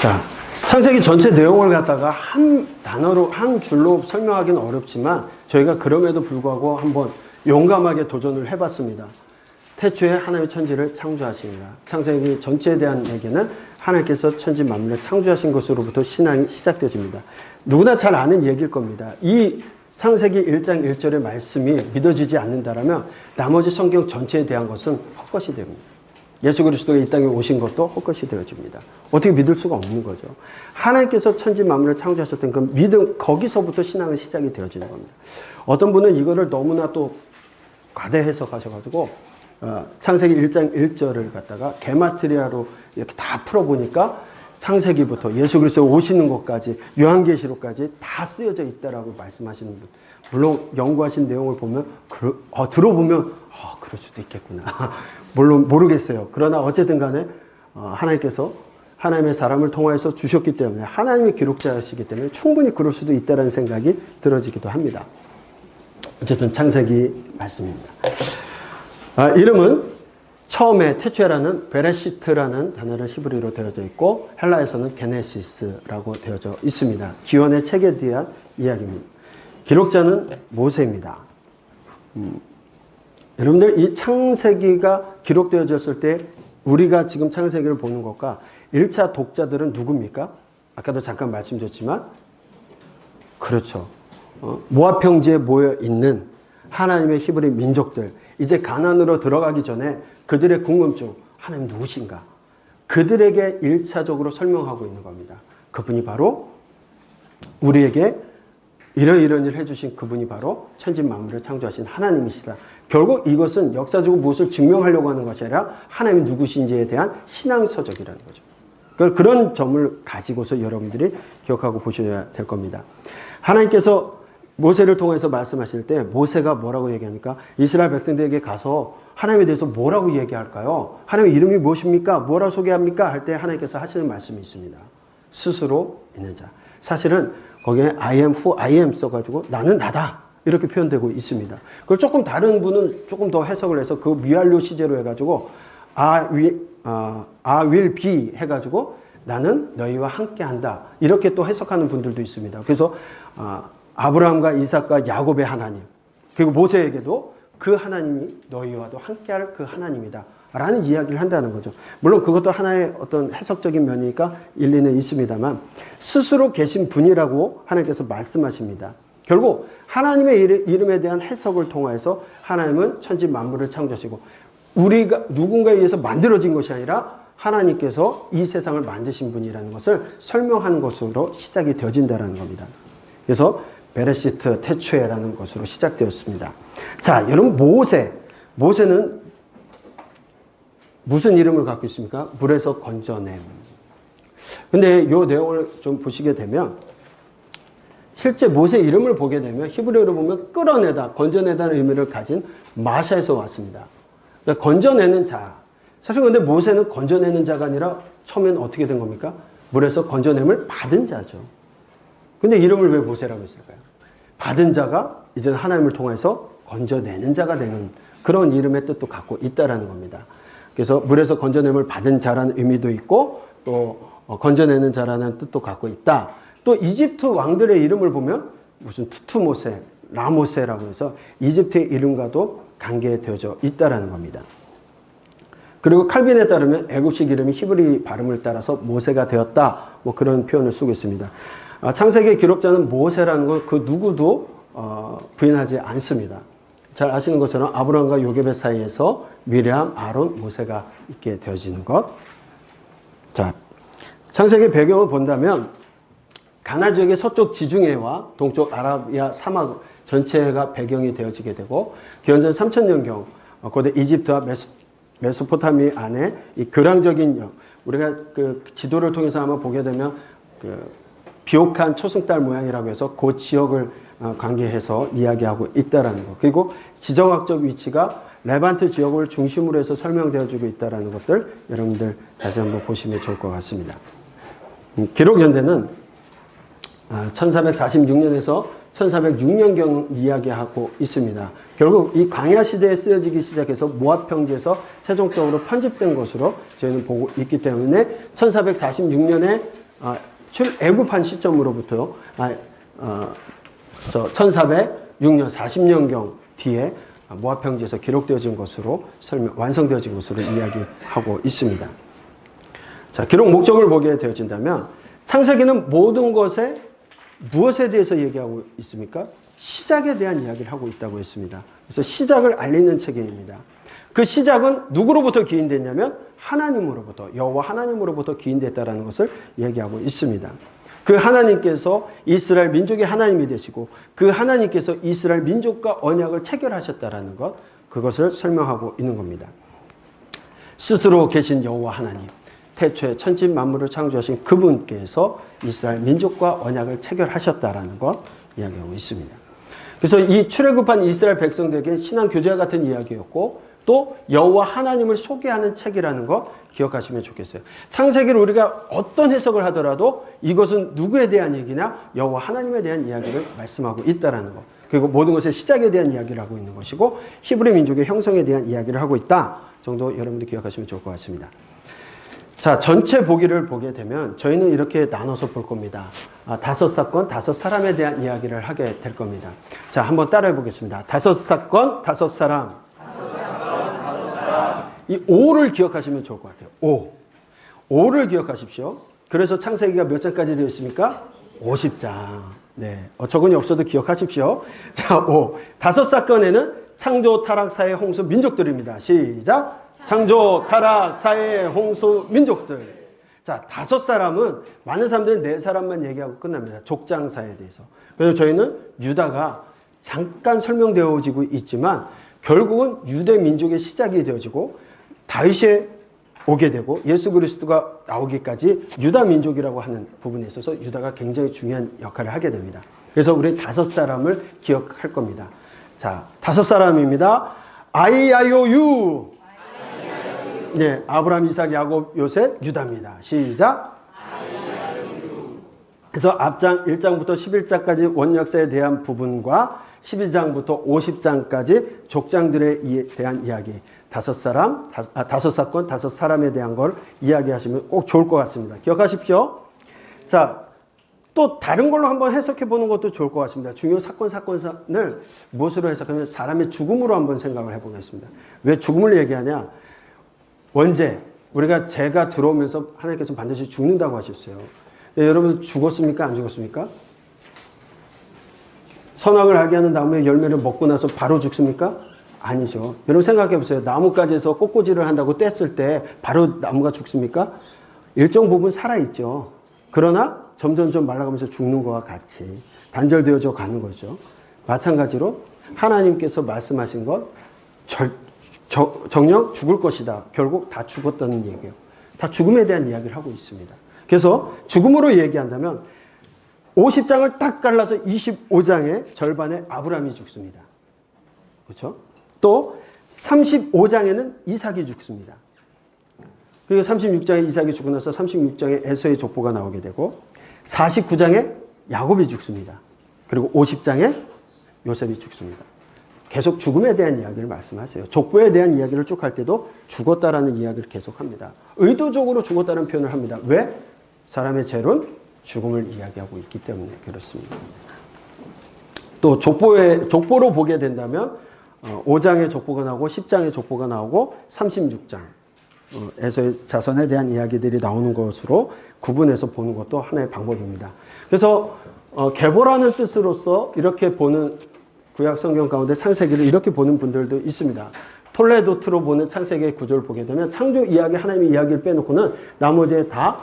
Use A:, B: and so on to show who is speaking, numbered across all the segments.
A: 자, 창세기 전체 내용을 갖다가 한 단어로, 한 줄로 설명하기는 어렵지만 저희가 그럼에도 불구하고 한번 용감하게 도전을 해봤습니다. 태초에 하나님의 천지를 창조하시니라. 창세기 전체에 대한 얘기는 하나님께서 천지 만물을 창조하신 것으로부터 신앙이 시작되어집니다. 누구나 잘 아는 얘기일 겁니다. 이 창세기 1장 1절의 말씀이 믿어지지 않는다라면 나머지 성경 전체에 대한 것은 헛것이 됩니다. 예수 그리스도가 이 땅에 오신 것도 헛것이 되어집니다. 어떻게 믿을 수가 없는 거죠. 하나님께서 천지 만물을 창조하셨던 그 믿음, 거기서부터 신앙은 시작이 되어지는 겁니다. 어떤 분은 이거를 너무나 또 과대 해석하셔가지고 창세기 1장 1절을 갖다가 게마트리아로 이렇게 다 풀어보니까 창세기부터 예수 그리스도 오시는 것까지 요한계시록까지 다 쓰여져 있다라고 말씀하시는 분. 물론 연구하신 내용을 보면 들어보면 그럴 수도 있겠구나. 물론 모르겠어요. 그러나 어쨌든 간에 하나님께서 하나님의 사람을 통하여서 주셨기 때문에 하나님의 기록자이시기 때문에 충분히 그럴 수도 있다는 생각이 들어지기도 합니다. 어쨌든 창세기 말씀입니다. 이름은 처음에 태초에라는 베레시트라는 단어를 히브리어로 되어져 있고 헬라에서는 게네시스라고 되어져 있습니다. 기원의 책에 대한 이야기입니다. 기록자는 모세입니다. 여러분들 이 창세기가 기록되어졌을 때 우리가 지금 창세기를 보는 것과 1차 독자들은 누굽니까? 아까도 잠깐 말씀드렸지만 그렇죠. 모압 평지에 모여 있는 하나님의 히브리 민족들, 이제 가나안으로 들어가기 전에 그들의 궁금증, 하나님 누구신가? 그들에게 1차적으로 설명하고 있는 겁니다. 그분이 바로 우리에게 이런 일을 해주신 그분이 바로 천지 만물을 창조하신 하나님이시다. 결국 이것은 역사적으로 무엇을 증명하려고 하는 것이 아니라 하나님이 누구신지에 대한 신앙서적이라는 거죠. 그런 점을 가지고서 여러분들이 기억하고 보셔야 될 겁니다. 하나님께서 모세를 통해서 말씀하실 때 모세가 뭐라고 얘기합니까? 이스라엘 백성들에게 가서 하나님에 대해서 뭐라고 얘기할까요? 하나님의 이름이 무엇입니까? 뭐라고 소개합니까? 할 때 하나님께서 하시는 말씀이 있습니다. 스스로 있는 자. 사실은 거기에 I am who I am 써가지고 나는 나다 이렇게 표현되고 있습니다. 그걸 조금 다른 분은 조금 더 해석을 해서 그 미완료 시제로 해가지고 I will be 해가지고 나는 너희와 함께한다 이렇게 또 해석하는 분들도 있습니다. 그래서 아브라함과 이삭과 야곱의 하나님 그리고 모세에게도 그 하나님이 너희와도 함께할 그 하나님이다 라는 이야기를 한다는 거죠. 물론 그것도 하나의 어떤 해석적인 면이니까 일리는 있습니다만 스스로 계신 분이라고 하나님께서 말씀하십니다. 결국 하나님의 이름에 대한 해석을 통해서 하나님은 천지 만물을 창조하시고 우리가 누군가에 의해서 만들어진 것이 아니라 하나님께서 이 세상을 만드신 분이라는 것을 설명하는 것으로 시작이 되어진다는 겁니다. 그래서 베레시트 태초에라는 것으로 시작되었습니다. 자, 여러분 모세는 무슨 이름을 갖고 있습니까? 물에서 건져냄. 근데 이 내용을 좀 보시게 되면 실제 모세 이름을 보게 되면 히브리어로 보면 끌어내다, 건져내다는 의미를 가진 마샤에서 왔습니다. 그러니까 건져내는 자. 사실 근데 모세는 건져내는 자가 아니라 처음엔 어떻게 된 겁니까? 물에서 건져냄을 받은 자죠. 근데 이름을 왜 모세라고 했을까요? 받은 자가 이제 하나님을 통해서 건져내는 자가 되는 그런 이름의 뜻도 갖고 있다라는 겁니다. 그래서 물에서 건져냄을 받은 자라는 의미도 있고 또 건져내는 자라는 뜻도 갖고 있다. 또 이집트 왕들의 이름을 보면 무슨 투투모세, 라모세라고 해서 이집트의 이름과도 관계되어져 있다라는 겁니다. 그리고 칼빈에 따르면 애굽식 이름이 히브리 발음을 따라서 모세가 되었다. 뭐 그런 표현을 쓰고 있습니다. 창세기 기록자는 모세라는 걸 그 누구도 부인하지 않습니다. 잘 아시는 것처럼 아브라함과 요게벳 사이에서 미리암, 아론, 모세가 있게 되어지는 것. 자, 창세기 배경을 본다면 가나 지역의 서쪽 지중해와 동쪽 아라비아 사막 전체가 배경이 되어지게 되고 기원전 3000년경 고대 이집트와 메소포타미 안에 이 교량적인 우리가 그 지도를 통해서 한번 보게 되면 그 비옥한 초승달 모양이라고 해서 그 지역을 관계해서 이야기하고 있다라는 것. 그리고 지정학적 위치가 레반트 지역을 중심으로 해서 설명되어주고 있다라는 것들 여러분들 다시 한번 보시면 좋을 것 같습니다. 기록 연대는 1446년에서 1406년경 이야기하고 있습니다. 결국 이 광야 시대에 쓰여지기 시작해서 모압 평지에서 최종적으로 편집된 것으로 저희는 보고 있기 때문에 1446년에 출애굽한 시점으로부터 1406년 40년경 뒤에 모압 평지에서 기록되어진 것으로 완성되어진 것으로 이야기하고 있습니다. 자, 기록 목적을 보게 되어진다면 창세기는 모든 것에 무엇에 대해서 얘기하고 있습니까? 시작에 대한 이야기를 하고 있다고 했습니다. 그래서 시작을 알리는 책임입니다. 그 시작은 누구로부터 기인됐냐면 하나님으로부터, 여호와 하나님으로부터 기인됐다라는 것을 얘기하고 있습니다. 그 하나님께서 이스라엘 민족의 하나님이 되시고 그 하나님께서 이스라엘 민족과 언약을 체결하셨다라는 것, 그것을 설명하고 있는 겁니다. 스스로 계신 여호와 하나님, 태초에 천지 만물을 창조하신 그분께서 이스라엘 민족과 언약을 체결하셨다라는 것 이야기하고 있습니다. 그래서 이 출애굽한 이스라엘 백성들에게 신앙 교제와 같은 이야기였고 또 여호와 하나님을 소개하는 책이라는 거 기억하시면 좋겠어요. 창세기를 우리가 어떤 해석을 하더라도 이것은 누구에 대한 얘기냐? 여호와 하나님에 대한 이야기를 말씀하고 있다라는 것. 그리고 모든 것의 시작에 대한 이야기를 하고 있는 것이고 히브리 민족의 형성에 대한 이야기를 하고 있다 정도 여러분들 기억하시면 좋을 것 같습니다. 자, 전체 보기를 보게 되면 저희는 이렇게 나눠서 볼 겁니다. 5사건, 5사람에 대한 이야기를 하게 될 겁니다. 자, 한번 따라해 보겠습니다. 5사건, 5사람. 이 5를 기억하시면 좋을 것 같아요. 5를 기억하십시오. 그래서 창세기가 몇 장까지 되어 있습니까? 50장. 네. 어처구니 없어도 기억하십시오. 자, 5. 5사건에는 창조, 타락, 사회, 홍수, 민족들입니다. 시작. 창조, 타락, 사회, 홍수, 민족들. 자, 5사람은 많은 사람들은 4사람만 얘기하고 끝납니다. 족장사에 대해서. 그래서 저희는 유다가 잠깐 설명되어지고 있지만 결국은 유대 민족의 시작이 되어지고 다윗이 오게 되고 예수 그리스도가 나오기까지 유다 민족이라고 하는 부분에 있어서 유다가 굉장히 중요한 역할을 하게 됩니다. 그래서 우리 5사람을 기억할 겁니다. 자, 5사람입니다. 아이아이오유. 네, 아브라함, 이삭, 야곱, 요셉, 유다입니다. 시작. 그래서 앞장 1장부터 11장까지 원역사에 대한 부분과 12장부터 50장까지 족장들에 대한 이야기, 5사람, 5사건, 5사람에 대한 걸 이야기하시면 꼭 좋을 것 같습니다. 기억하십시오. 자, 또 다른 걸로 한번 해석해 보는 것도 좋을 것 같습니다. 중요 사건을 무엇으로 해석하면 사람의 죽음으로 한번 생각을 해보겠습니다. 왜 죽음을 얘기하냐? 원죄, 우리가 죄가 들어오면서 하나님께서 반드시 죽는다고 하셨어요. 여러분 죽었습니까? 안 죽었습니까? 선악을 알게 하는 나무의 열매를 먹고 나서 바로 죽습니까? 아니죠. 여러분 생각해 보세요. 나뭇가지에서 꽃꽂이를 한다고 뗐을 때 바로 나무가 죽습니까? 일정 부분 살아있죠. 그러나 점점점 말라가면서 죽는 것과 같이 단절되어져 가는 거죠. 마찬가지로 하나님께서 말씀하신 것 정녕 죽을 것이다. 결국 다 죽었다는 얘기예요. 다 죽음에 대한 이야기를 하고 있습니다. 그래서 죽음으로 얘기한다면 50장을 딱 갈라서 25장의 절반에 아브라함이 죽습니다. 그렇죠? 또 35장에는 이삭이 죽습니다. 그리고 36장에 이삭이 죽고 나서 36장에 에서의 족보가 나오게 되고 49장에 야곱이 죽습니다. 그리고 50장에 요셉이 죽습니다. 계속 죽음에 대한 이야기를 말씀하세요. 족보에 대한 이야기를 쭉 할 때도 죽었다라는 이야기를 계속합니다. 의도적으로 죽었다는 표현을 합니다. 왜? 사람의 죄는 죽음을 이야기하고 있기 때문에 그렇습니다. 또 족보로 보게 된다면 5장의 족보가 나오고 10장의 족보가 나오고 36장 에서의 자손에 대한 이야기들이 나오는 것으로 구분해서 보는 것도 하나의 방법입니다. 그래서 계보라는 뜻으로서 이렇게 보는 구약 성경 가운데 창세기를 이렇게 보는 분들도 있습니다. 톨레도트로 보는 창세기의 구조를 보게 되면 창조 이야기, 하나님의 이야기를 빼놓고는 나머지 다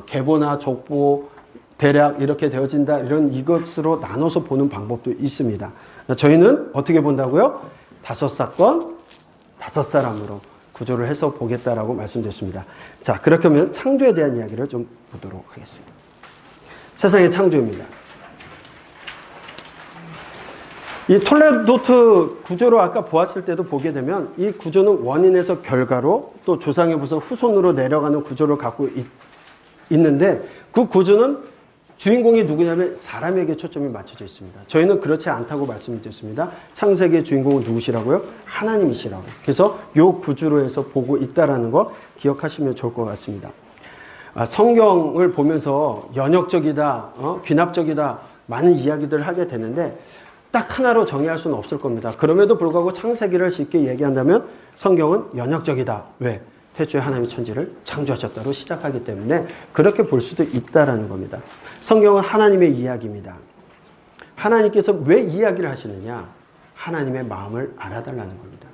A: 계보나 족보, 대략 이렇게 되어진다 이런 이것으로 나눠서 보는 방법도 있습니다. 저희는 어떻게 본다고요? 5사건, 5사람으로 구조를 해서 보겠다라고 말씀드렸습니다. 자, 그렇게 하면 창조에 대한 이야기를 좀 보도록 하겠습니다. 세상의 창조입니다. 이 톨레도트 구조로 아까 보았을 때도 보게 되면 이 구조는 원인에서 결과로 또 조상에부터 후손으로 내려가는 구조를 갖고 있는데 그 구조는 주인공이 누구냐면 사람에게 초점이 맞춰져 있습니다. 저희는 그렇지 않다고 말씀드렸습니다. 창세기의 주인공은 누구시라고요? 하나님이시라고. 그래서 이 구조로 해서 보고 있다는 거 기억하시면 좋을 것 같습니다. 성경을 보면서 연역적이다, 귀납적이다 많은 이야기들을 하게 되는데 딱 하나로 정의할 수는 없을 겁니다. 그럼에도 불구하고 창세기를 쉽게 얘기한다면 성경은 연역적이다. 왜? 태초에 하나님이 천지를 창조하셨다로 시작하기 때문에 그렇게 볼 수도 있다라는 겁니다. 성경은 하나님의 이야기입니다. 하나님께서 왜 이야기를 하시느냐? 하나님의 마음을 알아달라는 겁니다.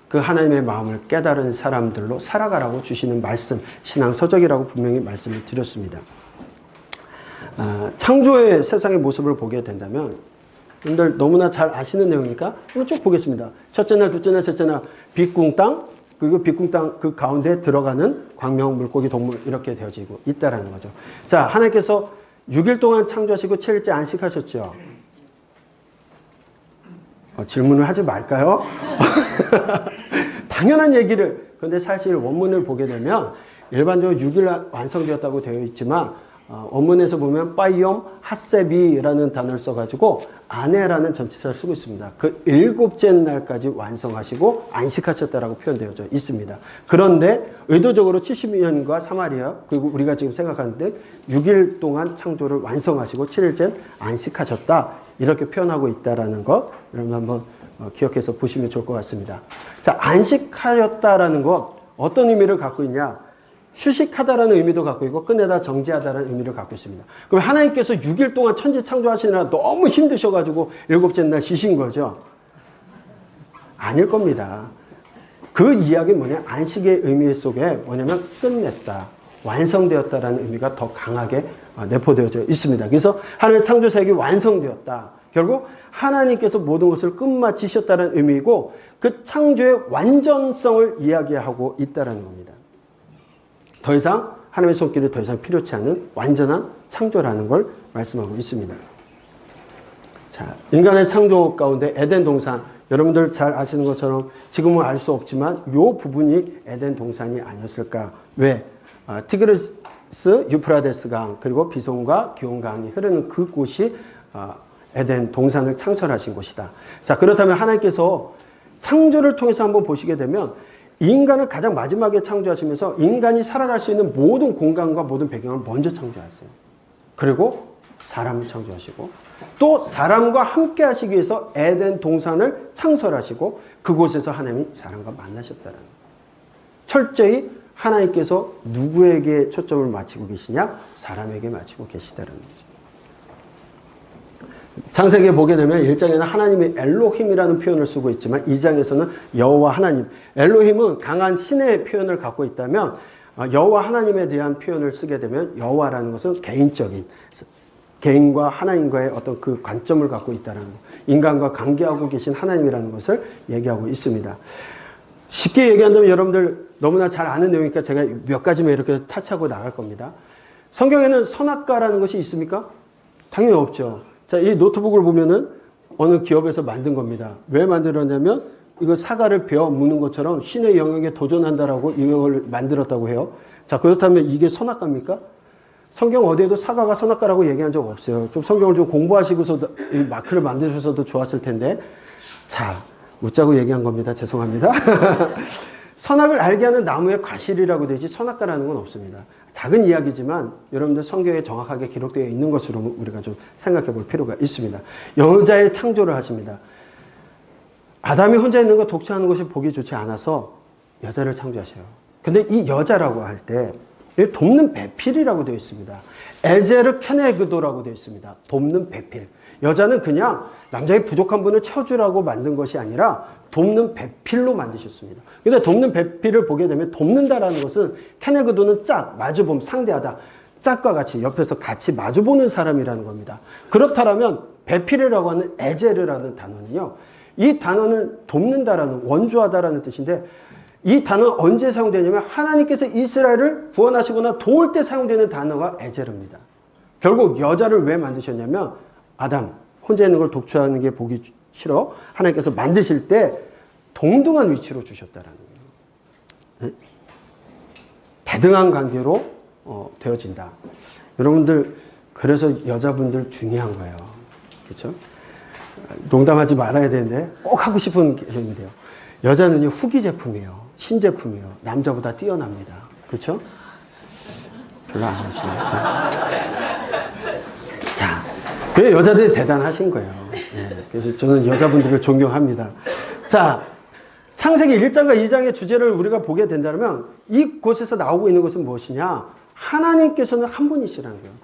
A: 그 하나님의 마음을 깨달은 사람들로 살아가라고 주시는 말씀, 신앙서적이라고 분명히 말씀을 드렸습니다. 창조의 세상의 모습을 보게 된다면 여러분들 너무나 잘 아시는 내용이니까 한번 쭉 보겠습니다. 첫째 날, 둘째 날, 셋째 날 빅궁 땅, 그리고 빅궁 땅 그 가운데 들어가는 광명, 물고기, 동물 이렇게 되어지고 있다라는 거죠. 자, 하나님께서 6일 동안 창조하시고 7일째 안식하셨죠. 질문을 하지 말까요? 당연한 얘기를. 근데 사실 원문을 보게 되면 일반적으로 6일 완성되었다고 되어 있지만 원문에서 보면 빠이옴 하세비라는 단어를 써가지고 아내라는 전치사를 쓰고 있습니다. 그 7째 날까지 완성하시고 안식하셨다라고 표현되어져 있습니다. 그런데 의도적으로 70년과 사마리아 그리고 우리가 지금 생각하는데 6일 동안 창조를 완성하시고 7일째 안식하셨다 이렇게 표현하고 있다라는 것 여러분 한번 기억해서 보시면 좋을 것 같습니다. 자, 안식하였다라는 것 어떤 의미를 갖고 있냐? 휴식하다라는 의미도 갖고 있고 끝내다 정지하다라는 의미를 갖고 있습니다. 그럼 하나님께서 6일 동안 천지 창조하시느라 너무 힘드셔가지고 7째 날 쉬신 거죠? 아닐 겁니다. 그 이야기는 뭐냐? 안식의 의미 속에 뭐냐면 끝냈다, 완성되었다라는 의미가 더 강하게 내포되어져 있습니다. 그래서 하나님의 창조 사역이 완성되었다. 결국 하나님께서 모든 것을 끝마치셨다는 의미이고 그 창조의 완전성을 이야기하고 있다는 겁니다. 더 이상 하나님의 손길이 더 이상 필요치 않은 완전한 창조라는 걸 말씀하고 있습니다. 자, 인간의 창조 가운데 에덴 동산 여러분들 잘 아시는 것처럼 지금은 알 수 없지만 이 부분이 에덴 동산이 아니었을까? 왜? 티그리스 유프라데스 강 그리고 비손과 기온 강이 흐르는 그곳이 에덴 동산을 창설하신 곳이다. 자, 그렇다면 하나님께서 창조를 통해서 한번 보시게 되면 인간을 가장 마지막에 창조하시면서 인간이 살아갈 수 있는 모든 공간과 모든 배경을 먼저 창조하세요. 그리고 사람을 창조하시고 또 사람과 함께 하시기 위해서 에덴 동산을 창설하시고 그곳에서 하나님이 사람과 만나셨다는 거예요. 철저히 하나님께서 누구에게 초점을 맞추고 계시냐? 사람에게 맞추고 계시다는 거죠. 창세기에 보게 되면 1장에는 하나님의 엘로힘이라는 표현을 쓰고 있지만 2장에서는 여호와 하나님. 엘로힘은 강한 신의 표현을 갖고 있다면 여호와 하나님에 대한 표현을 쓰게 되면 여호와라는 것은 개인적인 개인과 하나님과의 어떤 그 관점을 갖고 있다는 것. 인간과 관계하고 계신 하나님이라는 것을 얘기하고 있습니다. 쉽게 얘기한다면 여러분들 너무나 잘 아는 내용이니까 제가 몇 가지만 이렇게 타치하고 나갈 겁니다. 성경에는 선악과라는 것이 있습니까? 당연히 없죠. 자, 이 노트북을 보면은 어느 기업에서 만든 겁니다. 왜 만들었냐면 이거 사과를 베어 무는 것처럼 신의 영역에 도전한다라고 이걸 만들었다고 해요. 자, 그렇다면 이게 선악과입니까? 성경 어디에도 사과가 선악과라고 얘기한 적 없어요. 좀 성경을 좀 공부하시고서 이 마크를 만드셔도 좋았을 텐데. 자, 웃자고 얘기한 겁니다. 죄송합니다. 선악을 알게 하는 나무의 과실이라고 되지 선악과라는 건 없습니다. 작은 이야기지만 여러분들 성경에 정확하게 기록되어 있는 것으로 우리가 좀 생각해 볼 필요가 있습니다. 여자의 창조를 하십니다. 아담이 혼자 있는 거 독차하는 것이 보기 좋지 않아서 여자를 창조하셔요. 근데 이 여자라고 할 때 돕는 배필이라고 되어 있습니다. 에제르 케네그도라고 되어 있습니다. 돕는 배필. 여자는 그냥 남자의 부족한 분을 채워주라고 만든 것이 아니라 돕는 배필로 만드셨습니다. 근데 돕는 배필을 보게 되면 돕는다라는 것은 케네그도는 짝, 마주봄, 상대하다. 짝과 같이 옆에서 같이 마주보는 사람이라는 겁니다. 그렇다면 배필이라고 하는 에제르라는 단어는요. 이 단어는 돕는다라는 원조하다라는 뜻인데 이 단어는 언제 사용되냐면 하나님께서 이스라엘을 구원하시거나 도울 때 사용되는 단어가 에제르입니다. 결국 여자를 왜 만드셨냐면 아담 혼자 있는 걸 독주하는 게 보기 싫어 하나님께서 만드실 때 동등한 위치로 주셨다라는 거예요. 대등한 관계로 되어진다. 여러분들 그래서 여자분들 중요한 거예요. 그렇죠? 농담하지 말아야 되는데 꼭 하고 싶은 개념인데요. 여자는요 후기 제품이에요. 신제품이에요. 남자보다 뛰어납니다. 그렇죠? 별로 안 하시네요. 자, 그 여자들이 대단하신 거예요. 예, 그래서 저는 여자분들을 존경합니다. 자, 창세기 1장과 2장의 주제를 우리가 보게 된다면 이곳에서 나오고 있는 것은 무엇이냐? 하나님께서는 한 분이시라는 거예요.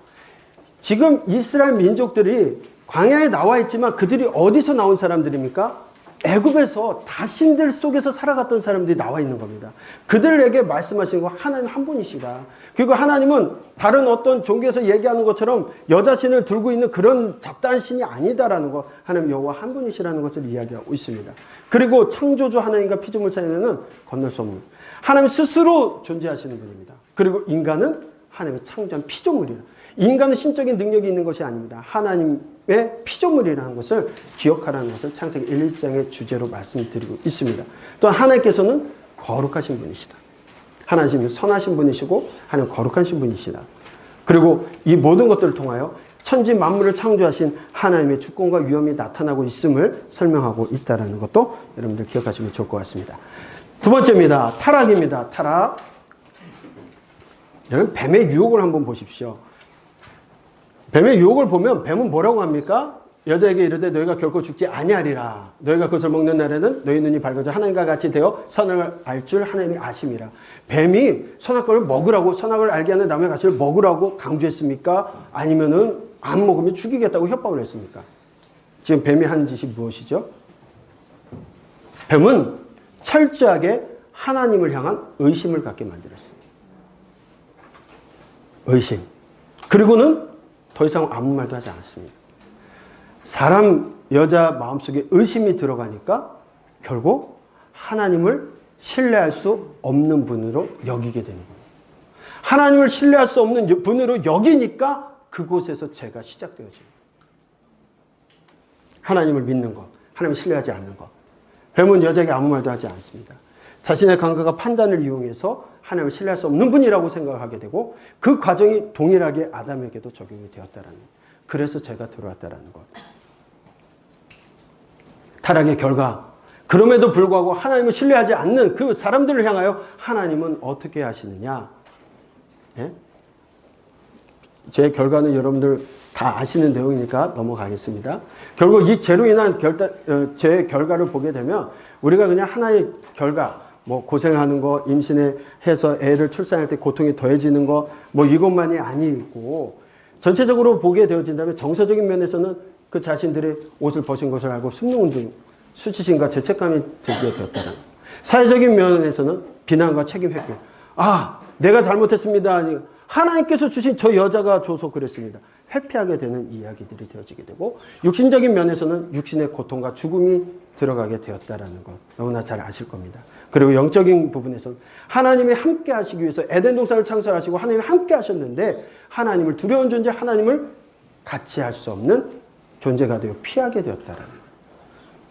A: 지금 이스라엘 민족들이 광야에 나와 있지만 그들이 어디서 나온 사람들입니까? 애굽에서 다신들 속에서 살아갔던 사람들이 나와 있는 겁니다. 그들에게 말씀하시는 거 하나님 한 분이시다. 그리고 하나님은 다른 어떤 종교에서 얘기하는 것처럼 여자신을 들고 있는 그런 잡다한 신이 아니다라는 거, 하나님 여호와 한 분이시라는 것을 이야기하고 있습니다. 그리고 창조주 하나님과 피조물 사이에는 건널 수 없는 하나님 스스로 존재하시는 분입니다. 그리고 인간은 하나님의 창조한 피조물이라. 인간은 신적인 능력이 있는 것이 아닙니다. 하나님의 피조물이라는 것을 기억하라는 것을 창세기 1장의 주제로 말씀드리고 있습니다. 또한 하나님께서는 거룩하신 분이시다. 하나님은 선하신 분이시고 하나님 거룩하신 분이시다. 그리고 이 모든 것들을 통하여 천지 만물을 창조하신 하나님의 주권과 위엄이 나타나고 있음을 설명하고 있다는 것도 여러분들 기억하시면 좋을 것 같습니다. 두 번째입니다. 타락입니다. 타락. 여러분 뱀의 유혹을 한번 보십시오. 뱀의 유혹을 보면 뱀은 뭐라고 합니까? 여자에게 이르되 너희가 결코 죽지 아니하리라. 너희가 그것을 먹는 날에는 너희 눈이 밝아져 하나님과 같이 되어 선악을 알 줄 하나님이 아심이라. 뱀이 선악과를 먹으라고, 선악을 알게 하는 나무의 가시를 먹으라고 강조했습니까? 아니면은 안 먹으면 죽이겠다고 협박을 했습니까? 지금 뱀이 한 짓이 무엇이죠? 뱀은 철저하게 하나님을 향한 의심을 갖게 만들었습니다. 의심. 그리고는 더 이상 아무 말도 하지 않았습니다. 사람, 여자 마음속에 의심이 들어가니까 결국 하나님을 신뢰할 수 없는 분으로 여기게 되는 겁니다. 하나님을 신뢰할 수 없는 분으로 여기니까 그곳에서 죄가 시작되어집니다. 하나님을 믿는 것, 하나님을 신뢰하지 않는 것. 뱀은 여자에게 아무 말도 하지 않습니다. 자신의 감각과 판단을 이용해서 하나님을 신뢰할 수 없는 분이라고 생각하게 되고 그 과정이 동일하게 아담에게도 적용이 되었다라는 것. 그래서 죄가 들어왔다라는 것. 타락의 결과. 그럼에도 불구하고 하나님을 신뢰하지 않는 그 사람들을 향하여 하나님은 어떻게 하시느냐. 예? 제 결과는 여러분들 다 아시는 내용이니까 넘어가겠습니다. 결국 이 죄로 인한 죄의 결과를 보게 되면 우리가 그냥 하나의 결과, 뭐 고생하는 거, 임신에 해서 애를 출산할 때 고통이 더해지는 거, 뭐 이것만이 아니고 전체적으로 보게 되어진다면 정서적인 면에서는 그 자신들의 옷을 벗은 것을 알고 숨는 운동, 수치심과 죄책감이 들게 되었다는. 사회적인 면에서는 비난과 책임 회피. 아, 내가 잘못했습니다. 하나님께서 주신 저 여자가 줘서 그랬습니다. 회피하게 되는 이야기들이 되어지게 되고 육신적인 면에서는 육신의 고통과 죽음이 들어가게 되었다는 것 너무나 잘 아실 겁니다. 그리고 영적인 부분에서는 하나님이 함께 하시기 위해서 에덴 동산을 창설하시고 하나님이 함께 하셨는데 하나님을 두려운 존재, 하나님을 같이 할 수 없는 존재가 되어 피하게 되었다는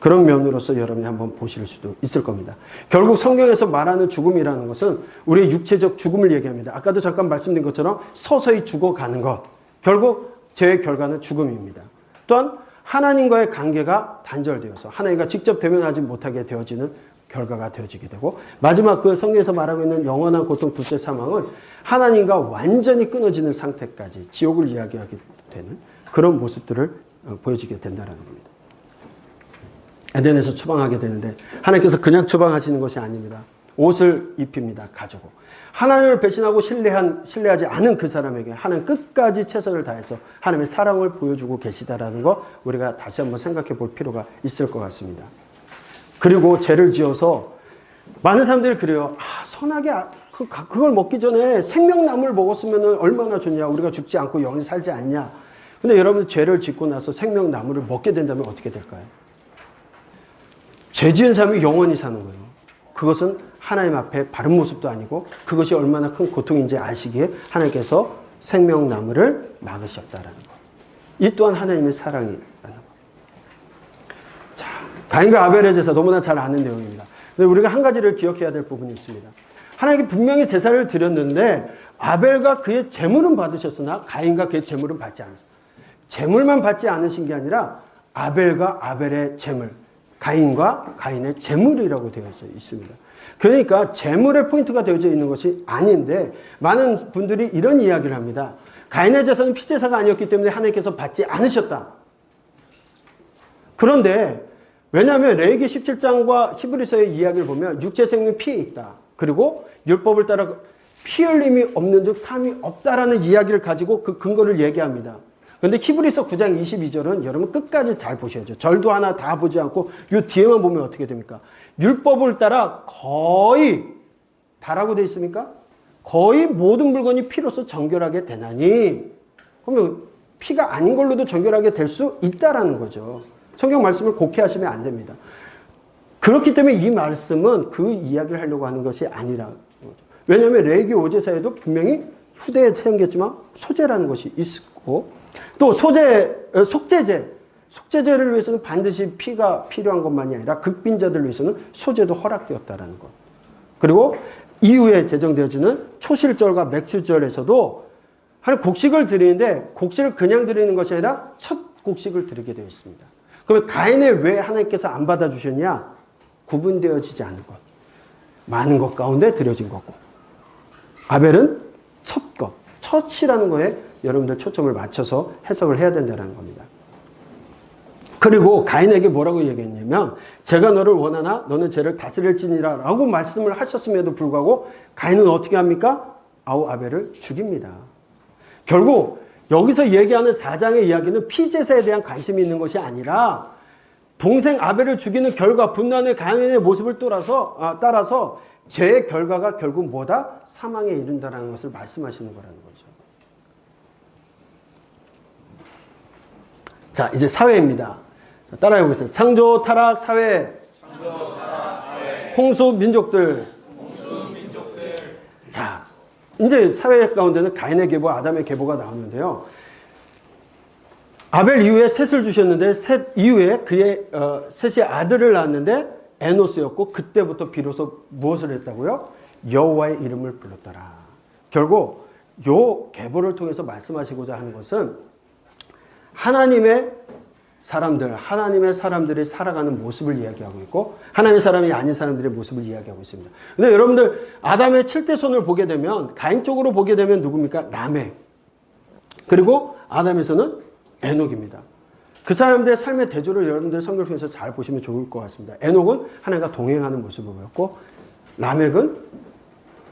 A: 그런 면으로서 여러분이 한번 보실 수도 있을 겁니다. 결국 성경에서 말하는 죽음이라는 것은 우리의 육체적 죽음을 얘기합니다. 아까도 잠깐 말씀드린 것처럼 서서히 죽어가는 것. 결국 죄의 결과는 죽음입니다. 또한 하나님과의 관계가 단절되어서 하나님과 직접 대면하지 못하게 되어지는 결과가 되어지게 되고 마지막 그 성경에서 말하고 있는 영원한 고통 둘째 사망은 하나님과 완전히 끊어지는 상태까지 지옥을 이야기하게 되는 그런 모습들을 보여지게 된다는 겁니다. 에덴에서 추방하게 되는데 하나님께서 그냥 추방하시는 것이 아닙니다. 옷을 입힙니다. 가지고. 하나님을 배신하고 신뢰하지 않은 그 사람에게 하나님 끝까지 최선을 다해서 하나님의 사랑을 보여주고 계시다라는 거 우리가 다시 한번 생각해 볼 필요가 있을 것 같습니다. 그리고 죄를 지어서 많은 사람들이 그래요. 아, 선하게 그걸 먹기 전에 생명나무를 먹었으면 얼마나 좋냐. 우리가 죽지 않고 영원히 살지 않냐. 근데 여러분 죄를 짓고 나서 생명나무를 먹게 된다면 어떻게 될까요? 죄 지은 사람이 영원히 사는 거예요. 그것은 하나님 앞에 바른 모습도 아니고 그것이 얼마나 큰 고통인지 아시기에 하나님께서 생명나무를 막으셨다라는 것. 이 또한 하나님의 사랑이라는 것. 자, 가인과 아벨의 제사 너무나 잘 아는 내용입니다. 근데 우리가 한 가지를 기억해야 될 부분이 있습니다. 하나님께 분명히 제사를 드렸는데 아벨과 그의 제물은 받으셨으나 가인과 그의 제물은 받지 않으셨어요. 제물만 받지 않으신 게 아니라 아벨과 아벨의 제물, 가인과 가인의 재물이라고 되어져 있습니다. 그러니까 재물의 포인트가 되어져 있는 것이 아닌데 많은 분들이 이런 이야기를 합니다. 가인의 제사는 피제사가 아니었기 때문에 하나님께서 받지 않으셨다. 그런데 왜냐하면 레위기 17장과 히브리서의 이야기를 보면 육체 생명 피에 있다. 그리고 율법을 따라 피 흘림이 없는 즉 삶이 없다라는 이야기를 가지고 그 근거를 얘기합니다. 그런데 히브리서 9장 22절은 여러분 끝까지 잘 보셔야죠. 절도 하나 다 보지 않고 이 뒤에만 보면 어떻게 됩니까? 율법을 따라 거의 다라고 되어 있습니까? 거의 모든 물건이 피로서 정결하게 되나니 그러면 피가 아닌 걸로도 정결하게 될 수 있다라는 거죠. 성경 말씀을 곡해하시면 안 됩니다. 그렇기 때문에 이 말씀은 그 이야기를 하려고 하는 것이 아니라 왜냐하면 레위기 5제사에도 분명히 후대에 생겼지만 소제라는 것이 있고 또 속죄제를 위해서는 반드시 피가 필요한 것만이 아니라 극빈자들을 위해서는 소제도 허락되었다라는 것. 그리고 이후에 제정되어지는 초실절과 맥주절에서도 한 곡식을 드리는데 곡식을 그냥 드리는 것이 아니라 첫 곡식을 드리게 되어 있습니다. 그러면 가인을 왜 하나님께서 안 받아주셨냐? 구분되어지지 않은 것. 많은 것 가운데 드려진 거고. 아벨은 첫 것. 첫이라는 거에 여러분들 초점을 맞춰서 해석을 해야 된다는 겁니다. 그리고 가인에게 뭐라고 얘기했냐면 제가 너를 원하나 너는 죄를 다스릴지니라 라고 말씀을 하셨음에도 불구하고 가인은 어떻게 합니까? 아우 아벨을 죽입니다. 결국 여기서 얘기하는 4장의 이야기는 피제사에 대한 관심이 있는 것이 아니라 동생 아벨을 죽이는 결과 분노하는 가인의 모습을 따라서 죄의 결과가 결국 뭐다? 사망에 이른다는 것을 말씀하시는 거라는 거죠. 자, 이제 사회입니다. 따라해 보겠습니다. 창조, 타락, 사회. 홍수, 민족들. 자, 이제 사회 가운데는 가인의 계보, 아담의 계보가 나오는데요. 아벨 이후에 셋을 주셨는데 셋 이후에 그의 셋이 아들을 낳았는데 에노스였고 그때부터 비로소 무엇을 했다고요? 여호와의 이름을 불렀더라. 결국 요 계보를 통해서 말씀하시고자 하는 것은 하나님의 사람들이 살아가는 모습을 이야기하고 있고 하나님의 사람이 아닌 사람들의 모습을 이야기하고 있습니다. 근데 여러분들 아담의 7대손을 보게 되면 가인 쪽으로 보게 되면 누굽니까? 라멕. 그리고 아담에서는 에녹입니다. 그 사람들의 삶의 대조를 여러분들 성경을 통해서 잘 보시면 좋을 것 같습니다. 에녹은 하나님과 동행하는 모습을 보였고 라멕은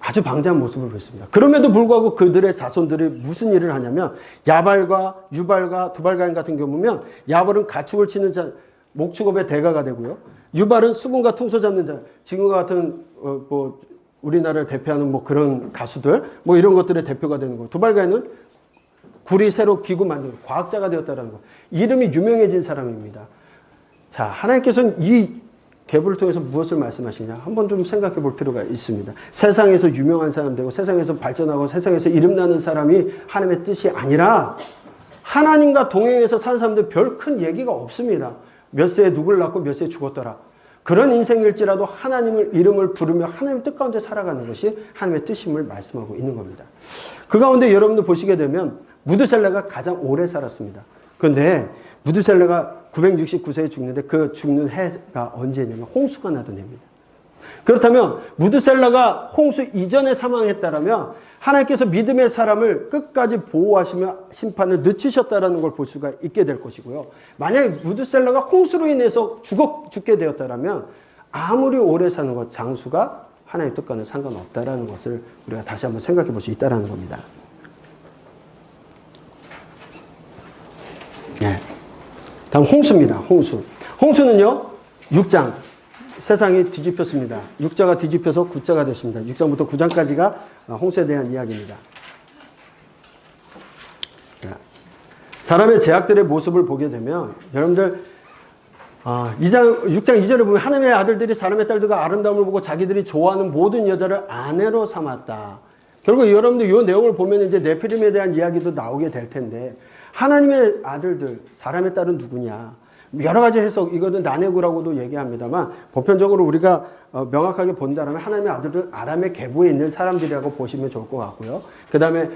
A: 아주 방자한 모습을 보였습니다. 그럼에도 불구하고 그들의 자손들이 무슨 일을 하냐면 야발과 유발과 두발가인 같은 경우면 야발은 가축을 치는 자, 목축업의 대가가 되고요. 유발은 수군과 퉁소 잡는 자, 지금과 같은 우리나라를 대표하는 그런 가수들 이런 것들의 대표가 되는 거고 두발가인은 굴이 새로 기구 만드는 과학자가 되었다는 거. 이름이 유명해진 사람입니다. 자, 하나님께서는 이 계보를 통해서 무엇을 말씀하시냐 한번 좀 생각해 볼 필요가 있습니다. 세상에서 유명한 사람 되고 세상에서 발전하고 세상에서 이름나는 사람이 하나님의 뜻이 아니라 하나님과 동행해서 사는 사람들 별 큰 얘기가 없습니다. 몇 세에 누구를 낳고 몇 세에 죽었더라. 그런 인생일지라도 하나님을 이름을 부르며 하나님의 뜻 가운데 살아가는 것이 하나님의 뜻임을 말씀하고 있는 겁니다. 그 가운데 여러분들 보시게 되면 무드셀라가 가장 오래 살았습니다. 그런데 무드셀라가 969세에 죽는데 그 죽는 해가 언제냐면 홍수가 나던 해입니다. 그렇다면 무드셀라가 홍수 이전에 사망했다라면 하나님께서 믿음의 사람을 끝까지 보호하시며 심판을 늦추셨다라는 걸 볼 수가 있게 될 것이고요. 만약에 무드셀라가 홍수로 인해서 죽게 되었다라면 아무리 오래 사는 것 장수가 하나님의 뜻과는 상관없다라는 것을 우리가 다시 한번 생각해 볼 수 있다라는 겁니다. 네. 다음 홍수입니다. 홍수는요 6장 세상이 뒤집혔습니다. 6자가 뒤집혀서 9자가 됐습니다. 6장부터 9장까지가 홍수에 대한 이야기입니다. 자, 사람의 제약들의 모습을 보게 되면 여러분들 6장 2절에 보면 하나님의 아들들이 사람의 딸들과 아름다움을 보고 자기들이 좋아하는 모든 여자를 아내로 삼았다. 결국 여러분들 이 내용을 보면 이제 네피림에 대한 이야기도 나오게 될 텐데 하나님의 아들들, 사람의 딸은 누구냐? 여러 가지 해석, 이거는 나네구라고도 얘기합니다만 보편적으로 우리가 명확하게 본다면 하나님의 아들들은 아담의 계보에 있는 사람들이라고 보시면 좋을 것 같고요. 그 다음에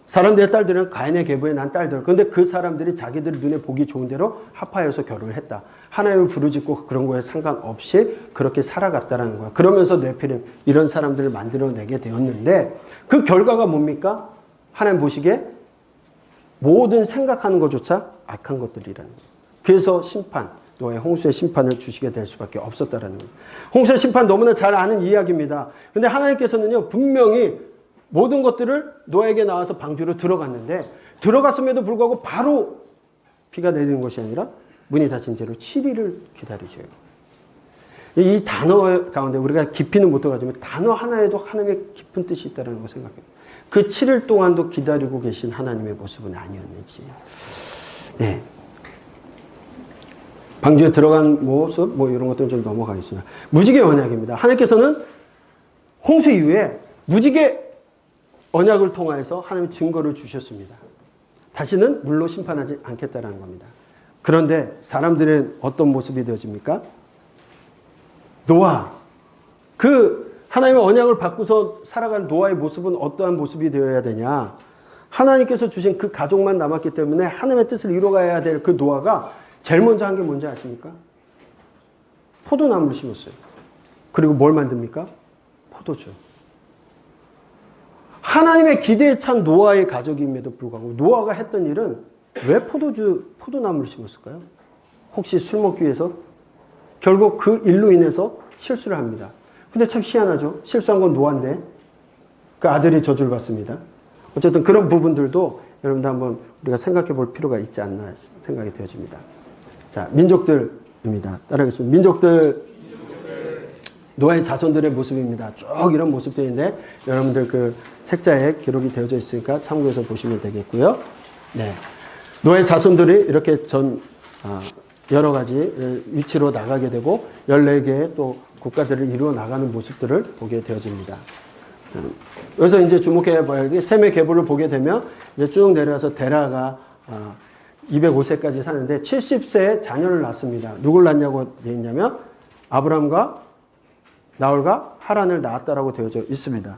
A: 사람들의 딸들은 가인의 계보에 난 딸들. 그런데 그 사람들이 자기들 눈에 보기 좋은 대로 합하여서 결혼을 했다. 하나님을 부르짖고 그런 거에 상관없이 그렇게 살아갔다라는 거야. 그러면서 네피림 이런 사람들을 만들어내게 되었는데 그 결과가 뭡니까? 하나님 보시기에 모든 생각하는 것조차 악한 것들이라는 거예요. 그래서 심판, 노아의 홍수의 심판을 주시게 될 수밖에 없었다라는 거예요. 홍수의 심판 너무나 잘 아는 이야기입니다. 근데 하나님께서는요, 분명히 모든 것들을 노아에게 나와서 방주로 들어갔는데 들어갔음에도 불구하고 바로 비가 내리는 것이 아니라 문이 닫힌 채로 7일을 기다리셔요. 이 단어 가운데 우리가 깊이는 못 들어가지만 단어 하나에도 하나님의 깊은 뜻이 있다는 걸 생각해요. 그 7일 동안도 기다리고 계신 하나님의 모습은 아니었는지. 네. 방주에 들어간 모습, 뭐 이런 것들은 좀 넘어가겠습니다. 무지개 언약입니다. 하나님께서는 홍수 이후에 무지개 언약을 통하여서 하나님의 증거를 주셨습니다. 다시는 물로 심판하지 않겠다는 겁니다. 그런데 사람들은 어떤 모습이 되어집니까? 노아. 그 하나님의 언약을 받고서 살아가는 노아의 모습은 어떠한 모습이 되어야 되냐? 하나님께서 주신 그 가족만 남았기 때문에 하나님의 뜻을 이루어가야 될 그 노아가 제일 먼저 한 게 뭔지 아십니까? 포도나무를 심었어요. 그리고 뭘 만듭니까? 포도주. 하나님의 기대에 찬 노아의 가족임에도 불구하고 노아가 했던 일은 왜 포도나무를 심었을까요? 혹시 술 먹기 위해서? 결국 그 일로 인해서 실수를 합니다. 근데 참 희한하죠. 실수한 건 노아인데 그 아들이 저주를 받습니다. 어쨌든 그런 부분들도 여러분들 한번 우리가 생각해 볼 필요가 있지 않나 생각이 되어집니다. 자, 민족들입니다. 따라하겠습니다. 민족들, 노아의 자손들의 모습입니다. 쭉 이런 모습들인데 여러분들 그 책자에 기록이 되어져 있으니까 참고해서 보시면 되겠고요. 네. 노아의 자손들이 이렇게 여러 가지 위치로 나가게 되고 14개의 또 국가들을 이루어 나가는 모습들을 보게 되어집니다. 여기서 이제 주목해 봐야 될 셈의 계보를 보게 되면 이제 쭉 내려와서 데라가 205세까지 사는데 70세에 자녀를 낳습니다. 누굴 낳냐고 되어 있냐면 아브람과 나홀과 하란을 낳았다라고 되어져 있습니다.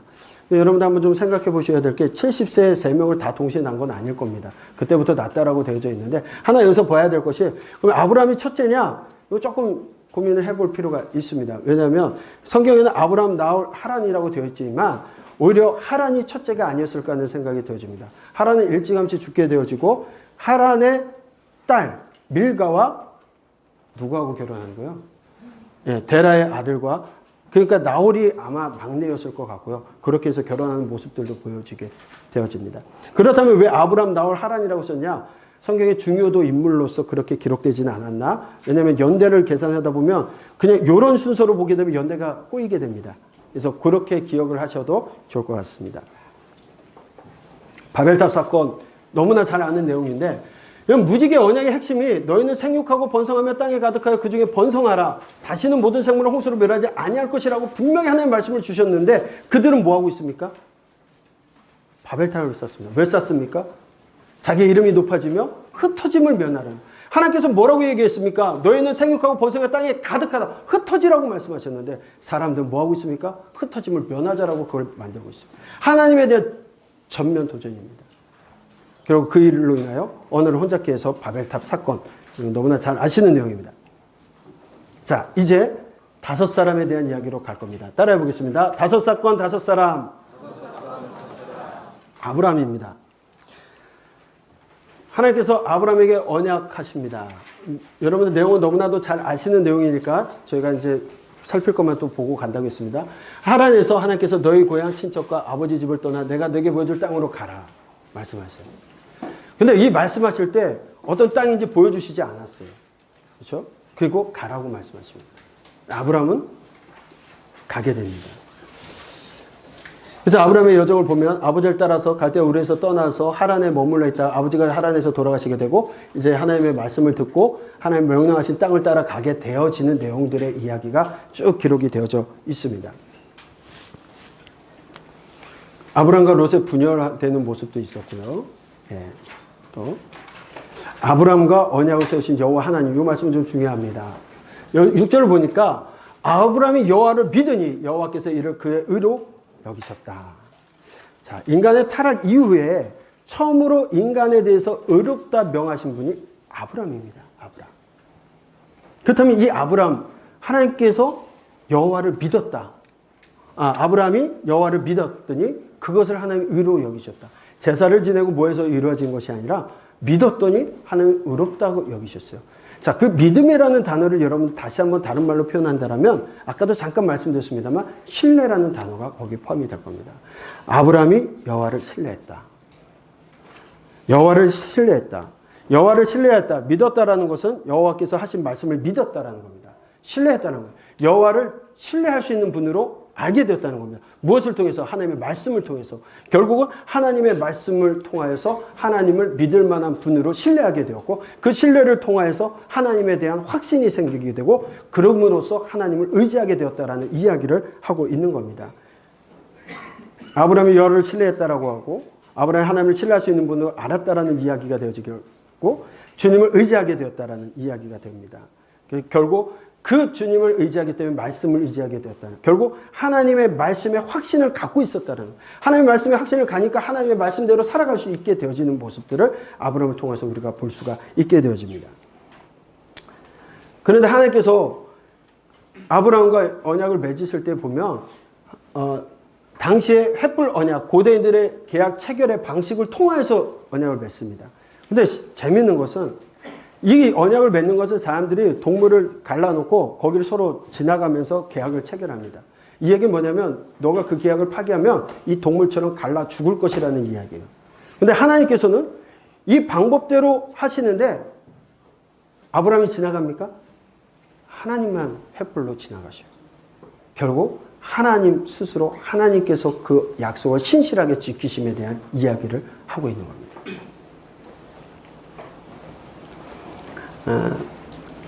A: 여러분들 한번 좀 생각해 보셔야 될 게 70세에 3명을 다 동시에 낳은 건 아닐 겁니다. 그때부터 낳았다라고 되어져 있는데 하나 여기서 봐야 될 것이 그럼 아브람이 첫째냐? 이거 조금 고민을 해볼 필요가 있습니다. 왜냐하면 성경에는 아브람, 나홀, 하란이라고 되어 있지만 오히려 하란이 첫째가 아니었을까 하는 생각이 되어집니다. 하란은 일찌감치 죽게 되어지고 하란의 딸 밀가와 누구하고 결혼하는 거예요? 예, 데라의 아들과 그러니까 나홀이 아마 막내였을 것 같고요. 그렇게 해서 결혼하는 모습들도 보여지게 되어집니다. 그렇다면 왜 아브람, 나홀, 하란이라고 썼냐? 성경의 중요도 인물로서 그렇게 기록되지는 않았나? 왜냐하면 연대를 계산하다 보면 그냥 이런 순서로 보게 되면 연대가 꼬이게 됩니다. 그래서 그렇게 기억을 하셔도 좋을 것 같습니다. 바벨탑 사건 너무나 잘 아는 내용인데 이건 무지개 언약의 핵심이 너희는 생육하고 번성하며 땅에 가득하여 그 중에 번성하라. 다시는 모든 생물을 홍수로 멸하지 아니할 것이라고 분명히 하나님 말씀을 주셨는데 그들은 뭐하고 있습니까? 바벨탑을 쌓습니다. 왜 쌓습니까? 자기 이름이 높아지며 흩어짐을 면하라. 하나님께서 뭐라고 얘기했습니까? 너희는 생육하고 번성하여 땅에 가득하다. 흩어지라고 말씀하셨는데 사람들은 뭐하고 있습니까? 흩어짐을 면하자라고 그걸 만들고 있습니다. 하나님에 대한 전면 도전입니다. 결국 그 일로 인하여 언어를 혼잡케 해서 바벨탑 사건, 너무나 잘 아시는 내용입니다. 자, 이제 5사람에 대한 이야기로 갈 겁니다. 따라해 보겠습니다. 5사건, 5사람. 아브라함입니다. 하나님께서 아브라함에게 언약하십니다. 여러분들 내용은 너무나도 잘 아시는 내용이니까 저희가 이제 살필 것만 또 보고 간다고 했습니다. 하란에서 하나님께서 너희 고향 친척과 아버지 집을 떠나 내가 너에게 보여줄 땅으로 가라 말씀하셔요. 근데 이 말씀하실 때 어떤 땅인지 보여주시지 않았어요. 그렇죠? 그리고 가라고 말씀하십니다. 아브라함은 가게 됩니다. 그래서 아브라함의 여정을 보면 아버지를 따라서 갈대아 우르에서 떠나서 하란에 머물러 있다. 아버지가 하란에서 돌아가시게 되고 이제 하나님의 말씀을 듣고 하나님 명령하신 땅을 따라 가게 되어지는 내용들의 이야기가 쭉 기록이 되어져 있습니다. 아브라함과 롯의 분열되는 모습도 있었고요. 예. 또 아브라함과 언약을 세우신 여호와 하나님, 이 말씀은 좀 중요합니다. 6절을 보니까 아브라함이 여호와를 믿으니 여호와께서 이를 그의 의로 여기셨다. 자, 인간의 타락 이후에 처음으로 인간에 대해서 의롭다 명하신 분이 아브라함입니다. 아브라함. 그렇다면 이 아브라함, 하나님께서 여호와를 믿었다. 아브라함이 여호와를 믿었더니 그것을 하나님이 의로 여기셨다. 제사를 지내고 뭐해서 이루어진 것이 아니라 믿었더니 하나님 의롭다고 여기셨어요. 자, 그 믿음이라는 단어를 여러분 다시 한번 다른 말로 표현한다면 아까도 잠깐 말씀드렸습니다만 신뢰라는 단어가 거기에 포함이 될 겁니다. 아브라함이 여호와를 신뢰했다. 여호와를 신뢰했다. 여호와를 신뢰했다. 믿었다라는 것은 여호와께서 하신 말씀을 믿었다라는 겁니다. 신뢰했다는 거예요. 여호와를 신뢰할 수 있는 분으로 알게 되었다는 겁니다. 무엇을 통해서? 하나님의 말씀을 통해서. 결국은 하나님의 말씀을 통하여서 하나님을 믿을 만한 분으로 신뢰하게 되었고 그 신뢰를 통하여서 하나님에 대한 확신이 생기게 되고 그럼으로써 하나님을 의지하게 되었다라는 이야기를 하고 있는 겁니다. 아브라함이 여호와를 신뢰했다라고 하고 아브라함이 하나님을 신뢰할 수 있는 분으로 알았다라는 이야기가 되어지고 주님을 의지하게 되었다라는 이야기가 됩니다. 결국 그 주님을 의지하기 때문에 말씀을 의지하게 되었다는, 결국 하나님의 말씀에 확신을 갖고 있었다는, 하나님의 말씀에 확신을 가니까 하나님의 말씀대로 살아갈 수 있게 되어지는 모습들을 아브라함을 통해서 우리가 볼 수가 있게 되어집니다. 그런데 하나님께서 아브라함과 언약을 맺으실 때 보면 당시에 횃불 언약, 고대인들의 계약 체결의 방식을 통하여서 언약을 맺습니다. 근데 재미있는 것은 이 언약을 맺는 것은 사람들이 동물을 갈라놓고 거기를 서로 지나가면서 계약을 체결합니다. 이 얘기는 뭐냐면 너가 그 계약을 파기하면 이 동물처럼 갈라 죽을 것이라는 이야기예요. 근데 하나님께서는 이 방법대로 하시는데 아브라함이 지나갑니까? 하나님만 횃불로 지나가셔요. 결국 하나님 스스로 하나님께서 그 약속을 신실하게 지키심에 대한 이야기를 하고 있는 겁니다.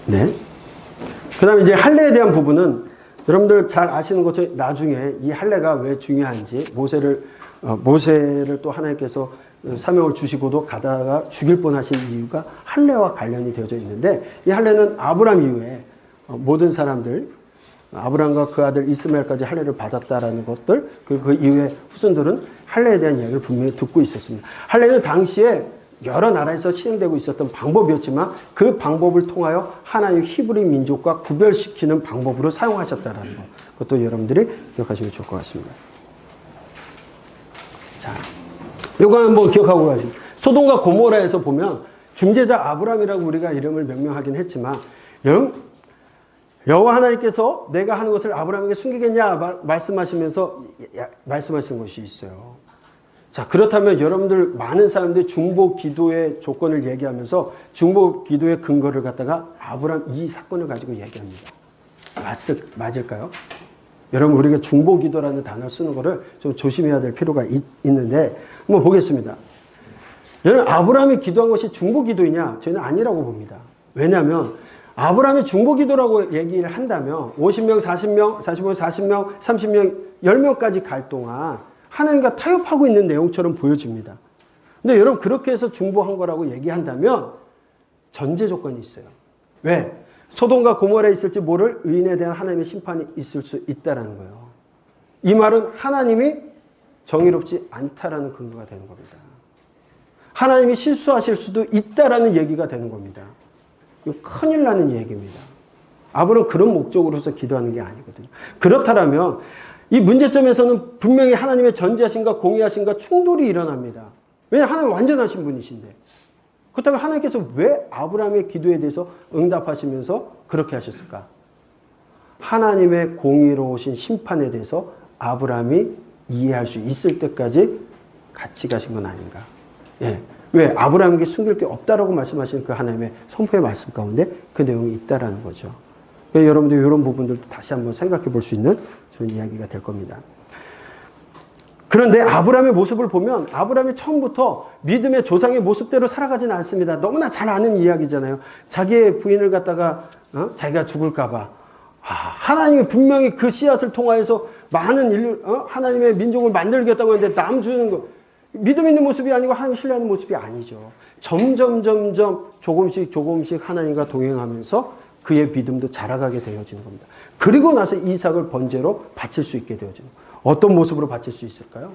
A: 네. 그 다음에 이제 할례에 대한 부분은 여러분들 잘 아시는 것처럼 나중에 이 할례가 왜 중요한지 모세를 또 하나님께서 사명을 주시고도 가다가 죽일 뻔하신 이유가 할례와 관련이 되어져 있는데 이 할례는 아브라함 이후에 모든 사람들 아브라함과 그 아들 이스마엘까지 할례를 받았다라는 것들 그 이후에 후손들은 할례에 대한 이야기를 분명히 듣고 있었습니다. 할례는 당시에 여러 나라에서 시행되고 있었던 방법이었지만 그 방법을 통하여 하나님 히브리 민족과 구별시키는 방법으로 사용하셨다는 것. 그것도 여러분들이 기억하시면 좋을 것 같습니다. 자, 이거 한번 기억하고 가십시오. 소돔과 고모라에서 보면 중재자 아브라함이라고 우리가 이름을 명명하긴 했지만 여호와 하나님께서 내가 하는 것을 아브라함에게 숨기겠냐 말씀하시면서 말씀하신 것이 있어요. 자, 그렇다면 여러분들 많은 사람들이 중보 기도의 조건을 얘기하면서 중보 기도의 근거를 갖다가 아브라함 이 사건을 가지고 얘기합니다. 맞을까요? 여러분 우리가 중보 기도라는 단어를 쓰는 거를 좀 조심해야 될 필요가 있는데 한번 보겠습니다. 여러분 아브라함이 기도한 것이 중보 기도이냐? 저희는 아니라고 봅니다. 왜냐하면 아브라함이 중보 기도라고 얘기를 한다면 50명, 40명, 45명, 40명, 30명, 10명까지 갈 동안 하나님과 타협하고 있는 내용처럼 보여집니다. 근데 여러분 그렇게 해서 중보한 거라고 얘기한다면 전제 조건이 있어요. 왜? 소돔과 고모라에 있을지 모를 의인에 대한 하나님의 심판이 있을 수 있다는 거예요. 이 말은 하나님이 정의롭지 않다라는 근거가 되는 겁니다. 하나님이 실수하실 수도 있다라는 얘기가 되는 겁니다. 이거 큰일 나는 얘기입니다. 아브라함은 그런 목적으로서 기도하는 게 아니거든요. 그렇다면 이 문제점에서는 분명히 하나님의 전지하심과 공의하심과 충돌이 일어납니다. 왜냐하면 하나님 완전하신 분이신데. 그렇다면 하나님께서 왜 아브라함의 기도에 대해서 응답하시면서 그렇게 하셨을까? 하나님의 공의로우신 심판에 대해서 아브라함이 이해할 수 있을 때까지 같이 가신 건 아닌가? 예. 왜? 아브라함에게 숨길 게 없다라고 말씀하시는 그 하나님의 선포의 말씀 가운데 그 내용이 있다라는 거죠. 여러분들 이런 부분들도 다시 한번 생각해 볼 수 있는 좋은 이야기가 될 겁니다. 그런데 아브라함의 모습을 보면 아브라함이 처음부터 믿음의 조상의 모습대로 살아가지는 않습니다. 너무나 잘 아는 이야기잖아요. 자기의 부인을 갖다가 자기가 죽을까 봐. 하나님이 분명히 그 씨앗을 통하여서 많은 인류, 하나님의 민족을 만들겠다고 했는데 남 주는 거. 믿음 있는 모습이 아니고 하나님 신뢰하는 모습이 아니죠. 점점 조금씩 하나님과 동행하면서 그의 믿음도 자라가게 되어지는 겁니다. 그리고 나서 이삭을 번제로 바칠 수 있게 되어지는 거예요. 어떤 모습으로 바칠 수 있을까요?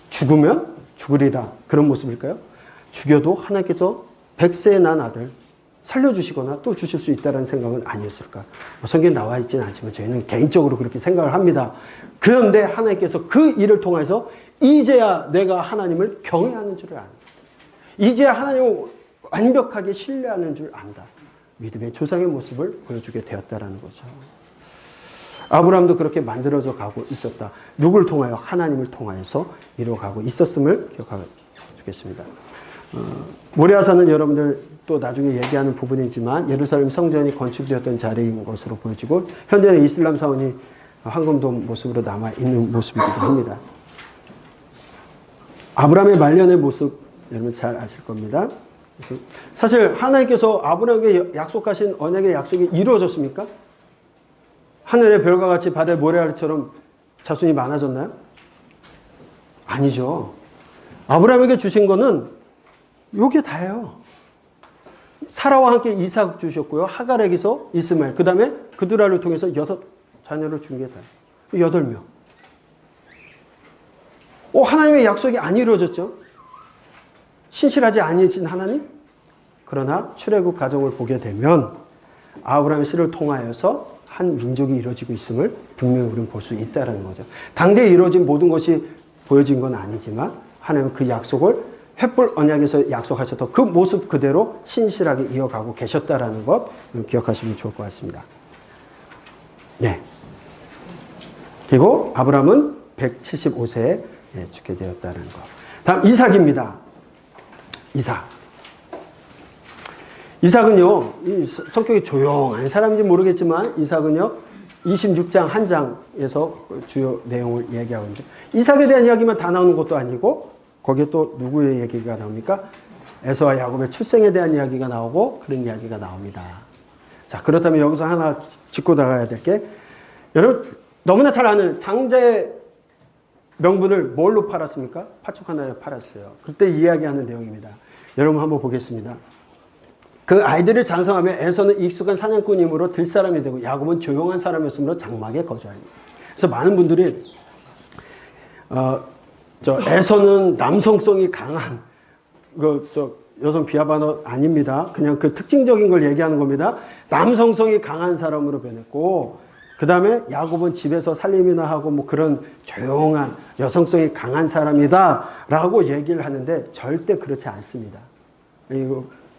A: 죽으면 죽으리라. 그런 모습일까요? 죽여도 하나님께서 100세에 난 아들 살려주시거나 또 주실 수 있다는 생각은 아니었을까? 성경에 나와 있지는 않지만 저희는 개인적으로 그렇게 생각을 합니다. 그런데 하나님께서 그 일을 통해서 이제야 내가 하나님을 경외하는 줄을 안다. 이제야 하나님을 완벽하게 신뢰하는 줄 안다. 믿음의 조상의 모습을 보여주게 되었다라는 거죠. 아브라함도 그렇게 만들어져 가고 있었다. 누굴 통하여? 하나님을 통하여서 이루어가고 있었음을 기억하고 주겠습니다. 모리아산은 여러분들 또 나중에 얘기하는 부분이지만 예루살렘 성전이 건축되었던 자리인 것으로 보여지고 현재는 이슬람 사원이 황금돔 모습으로 남아있는 모습이기도 합니다. 아브라함의 말년의 모습 여러분 잘 아실 겁니다. 사실 하나님께서 아브라함에게 약속하신 언약의 약속이 이루어졌습니까? 하늘의 별과 같이 바다의 모래알처럼 자손이 많아졌나요? 아니죠. 아브라함에게 주신 거는 요게 다예요. 사라와 함께 이삭 주셨고요. 하갈에게서 이스마엘, 그 다음에 그드라를 통해서 6 자녀를 준 게 다예요. 8명. 하나님의 약속이 안 이루어졌죠. 신실하지 아니신 하나님? 그러나 출애굽 가정을 보게 되면 아브라함의 씨를 통하여서 한 민족이 이루어지고 있음을 분명히 우리는 볼 수 있다는 거죠. 당대에 이루어진 모든 것이 보여진 건 아니지만 하나님은 그 약속을 횃불 언약에서 약속하셨던 그 모습 그대로 신실하게 이어가고 계셨다는 것 기억하시면 좋을 것 같습니다. 네. 그리고 아브라함은 175세에 죽게 되었다는 것. 다음 이삭입니다. 이삭은요, 성격이 조용한 사람인지 모르겠지만 이삭은요 26장 한 장에서 주요 내용을 얘기하고 있는데 이삭에 대한 이야기만 다 나오는 것도 아니고 거기에 또 누구의 얘기가 나옵니까? 에서와 야곱의 출생에 대한 이야기가 나오고 그런 이야기가 나옵니다. 자, 그렇다면 여기서 하나 짚고 나가야 될 게 여러분 너무나 잘 아는 장자의 명분을 뭘로 팔았습니까? 파축 하나에 팔았어요. 그때 이야기하는 내용입니다. 여러분 한번 보겠습니다. 그 아이들을 장성하며 에서는 익숙한 사냥꾼이므로 들 사람이 되고 야곱은 조용한 사람이었으므로 장막에 거주하니. 그래서 많은 분들이 에서는 남성성이 강한 여성 비하 반어 아닙니다. 그냥 그 특징적인 걸 얘기하는 겁니다. 남성성이 강한 사람으로 변했고 그 다음에 야곱은 집에서 살림이나 하고 뭐 그런 조용한 여성성이 강한 사람이다 라고 얘기를 하는데 절대 그렇지 않습니다.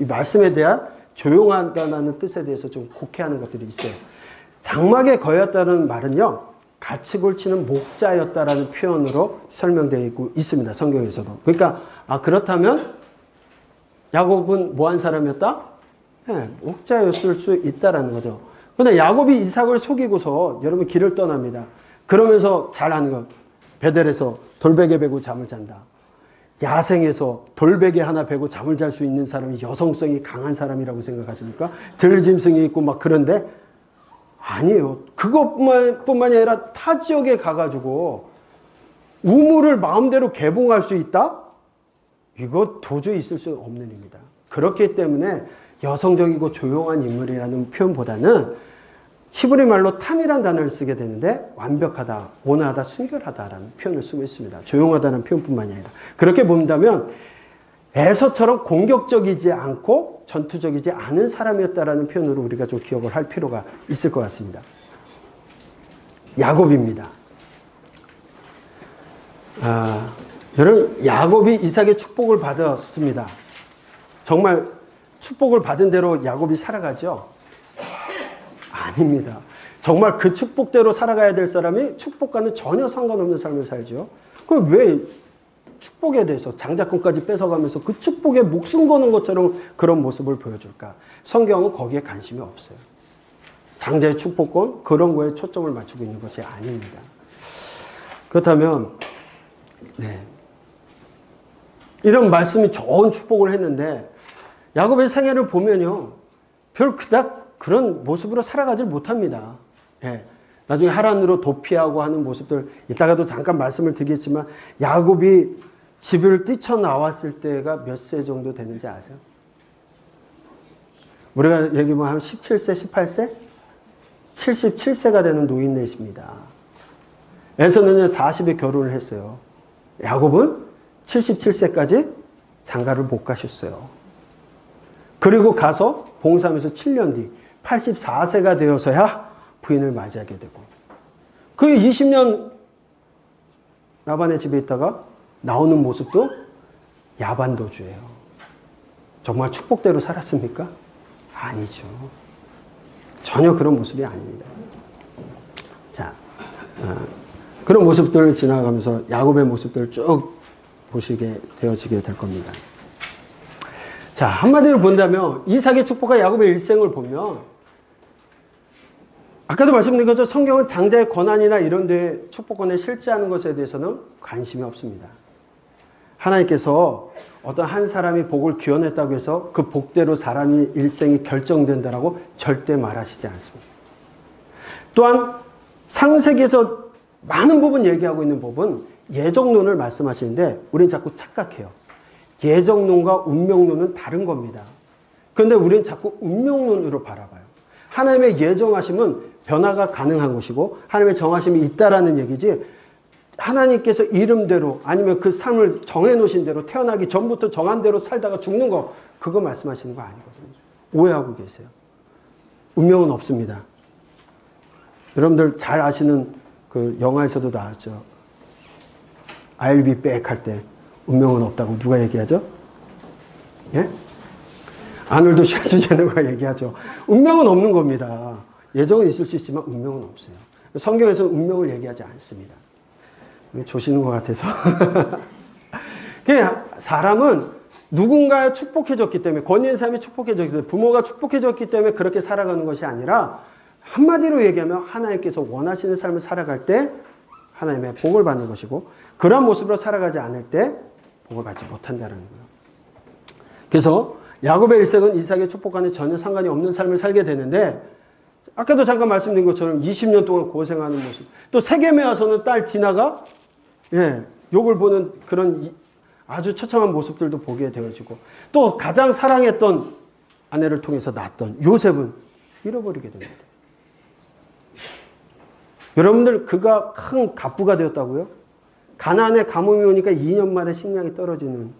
A: 이 말씀에 대한 조용하다는 뜻에 대해서 좀 곡해하는 것들이 있어요. 장막에 거였다는 말은요, 같이 골치는 목자였다라는 표현으로 설명되어 있고 있습니다. 성경에서도. 그러니까 그렇다면 야곱은 뭐한 사람이었다? 네, 목자였을 수 있다라는 거죠. 그런데 야곱이 이삭을 속이고서 여러분 길을 떠납니다. 그러면서 잘 아는 것, 베델에서 돌베개 베고 잠을 잔다. 야생에서 돌베개 하나 베고 잠을 잘 수 있는 사람이 여성성이 강한 사람이라고 생각하십니까? 들짐승이 있고 막 그런데 아니에요. 그것뿐만이 아니라 타 지역에 가가지고 우물을 마음대로 개봉할 수 있다? 이거 도저히 있을 수 없는 일입니다. 그렇기 때문에 여성적이고 조용한 인물이라는 표현보다는 히브리 말로 탐이라는 단어를 쓰게 되는데 완벽하다, 온화하다, 순결하다라는 표현을 쓰고 있습니다. 조용하다는 표현뿐만이 아니라. 그렇게 본다면 에서처럼 공격적이지 않고 전투적이지 않은 사람이었다라는 표현으로 우리가 좀 기억을 할 필요가 있을 것 같습니다. 야곱입니다. 여러분, 야곱이 이삭의 축복을 받았습니다. 정말 축복을 받은 대로 야곱이 살아가죠? 아닙니다. 정말 그 축복대로 살아가야 될 사람이 축복과는 전혀 상관없는 삶을 살죠. 그럼 왜 축복에 대해서 장자권까지 뺏어가면서 그 축복에 목숨 거는 것처럼 그런 모습을 보여줄까? 성경은 거기에 관심이 없어요. 장자의 축복권 그런 거에 초점을 맞추고 있는 것이 아닙니다. 그렇다면 이런 말씀이 좋은 축복을 했는데 야곱의 생애를 보면요. 별 그닥 그런 모습으로 살아가질 못합니다. 나중에 하란으로 도피하고 하는 모습들 이따가도 잠깐 말씀을 드리겠지만 야곱이 집을 뛰쳐나왔을 때가 몇 세 정도 되는지 아세요? 우리가 얘기하면 한 17세, 18세? 77세가 되는 노인네십니다. 에서는 40에 결혼을 했어요. 야곱은 77세까지 장가를 못 가셨어요. 그리고 가서 봉사하면서 7년 뒤 84세가 되어서야 부인을 맞이하게 되고, 그 20년 라반의 집에 있다가 나오는 모습도 야반도주예요. 정말 축복대로 살았습니까? 아니죠. 전혀 그런 모습이 아닙니다. 자, 그런 모습들을 지나가면서 야곱의 모습들을 쭉 보시게 되어지게 될 겁니다. 자, 한마디로 본다면 이삭의 축복과 야곱의 일생을 보면, 아까도 말씀드린 것처럼 성경은 장자의 권한이나 이런 데 축복권에 실제하는 것에 대해서는 관심이 없습니다. 하나님께서 어떤 한 사람이 복을 기원했다고 해서 그 복대로 사람이 일생이 결정된다라고 절대 말하시지 않습니다. 또한 창세기에서 많은 부분 얘기하고 있는 부분 예정론을 말씀하시는데 우리는 자꾸 착각해요. 예정론과 운명론은 다른 겁니다. 그런데 우리는 자꾸 운명론으로 바라봐요. 하나님의 예정하심은 변화가 가능한 것이고 하나님의 정하심이 있다라는 얘기지, 하나님께서 이름대로 아니면 그 삶을 정해놓으신 대로 태어나기 전부터 정한 대로 살다가 죽는 거, 그거 말씀하시는 거 아니거든요. 오해하고 계세요. 운명은 없습니다. 여러분들 잘 아시는 그 영화에서도 나왔죠. I'll be back 할 때 운명은 없다고 누가 얘기하죠? 예? 아놀드 슈왈츠제네거가 얘기하죠. 운명은 없는 겁니다. 예정은 있을 수 있지만 운명은 없어요. 성경에서는 운명을 얘기하지 않습니다. 조시는 것 같아서. 사람은 누군가 축복해줬기 때문에, 권위 있는 사람이 축복해줬기 때문에, 부모가 축복해줬기 때문에 그렇게 살아가는 것이 아니라, 한마디로 얘기하면 하나님께서 원하시는 삶을 살아갈 때 하나님의 복을 받는 것이고, 그런 모습으로 살아가지 않을 때 복을 받지 못한다는 거예요. 그래서 야곱의 일생은 이삭의 축복과는 전혀 상관이 없는 삶을 살게 되는데, 아까도 잠깐 말씀드린 것처럼 20년 동안 고생하는 모습, 또 세겜에 와서는 딸 디나가 욕을 보는 그런 아주 처참한 모습들도 보게 되어지고, 또 가장 사랑했던 아내를 통해서 낳았던 요셉은 잃어버리게 됩니다. 여러분들, 그가 큰 갑부가 되었다고요? 가나안에 가뭄이 오니까 2년 만에 식량이 떨어지는,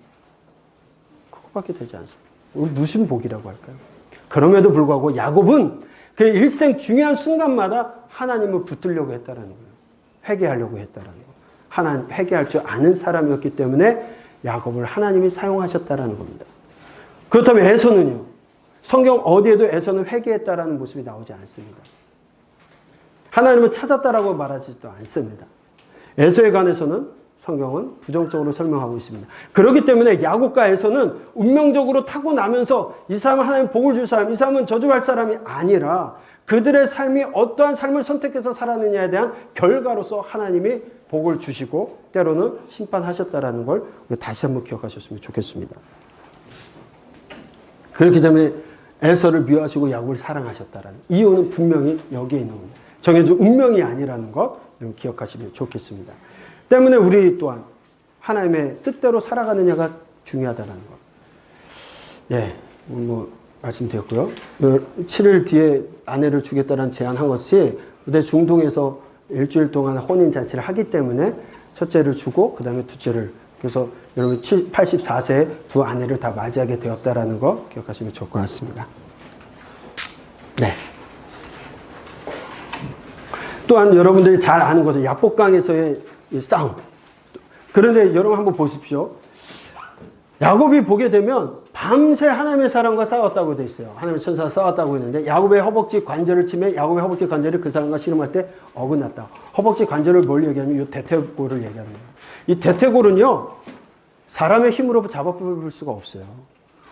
A: 그것밖에 되지 않습니다. 무슨 복이라고 할까요? 그럼에도 불구하고 야곱은 그 일생 중요한 순간마다 하나님을 붙들려고 했다는 거예요. 회개하려고 했다는 거예요. 하나님 회개할 줄 아는 사람이었기 때문에 야곱을 하나님이 사용하셨다는 겁니다. 그렇다면 에서는요? 성경 어디에도 에서는 회개했다라는 모습이 나오지 않습니다. 하나님을 찾았다라고 말하지도 않습니다. 에서에 관해서는 성경은 부정적으로 설명하고 있습니다. 그렇기 때문에 야곱과 에서는 운명적으로 타고나면서 이 사람은 하나님 복을 줄 사람, 이 사람은 저주할 사람이 아니라 그들의 삶이 어떠한 삶을 선택해서 살았느냐에 대한 결과로서 하나님이 복을 주시고 때로는 심판하셨다라는 걸 다시 한번 기억하셨으면 좋겠습니다. 그렇기 때문에 에서를 미워하시고 야곱을 사랑하셨다라는 이유는 분명히 여기에 있는 겁니다. 정해진 운명이 아니라는 것 기억하시면 좋겠습니다. 때문에 우리 또한 하나님의 뜻대로 살아가느냐가 중요하다는 것. 예, 말씀드렸고요. 7일 뒤에 아내를 주겠다는 제안한 것이 그때 중동에서 일주일 동안 혼인잔치를 하기 때문에 첫째를 주고 그 다음에 둘째를, 그래서 여러분 84세에 두 아내를 다 맞이하게 되었다는 거 기억하시면 좋을 것 같습니다. 네. 또한 여러분들이 잘 아는 거죠. 야복강에서의 이 싸움. 그런데 여러분 한번 보십시오. 야곱이 보게 되면 밤새 하나님의 사람과 싸웠다고 돼 있어요. 하나님의 천사와 싸웠다고 했는데 야곱의 허벅지 관절을 치매 야곱의 허벅지 관절이 그 사람과 씨름할 때 어긋났다. 허벅지 관절을 뭘 얘기하면 이 대퇴골을 얘기하는 거예요. 이 대퇴골은요, 사람의 힘으로 잡아볼 수가 없어요.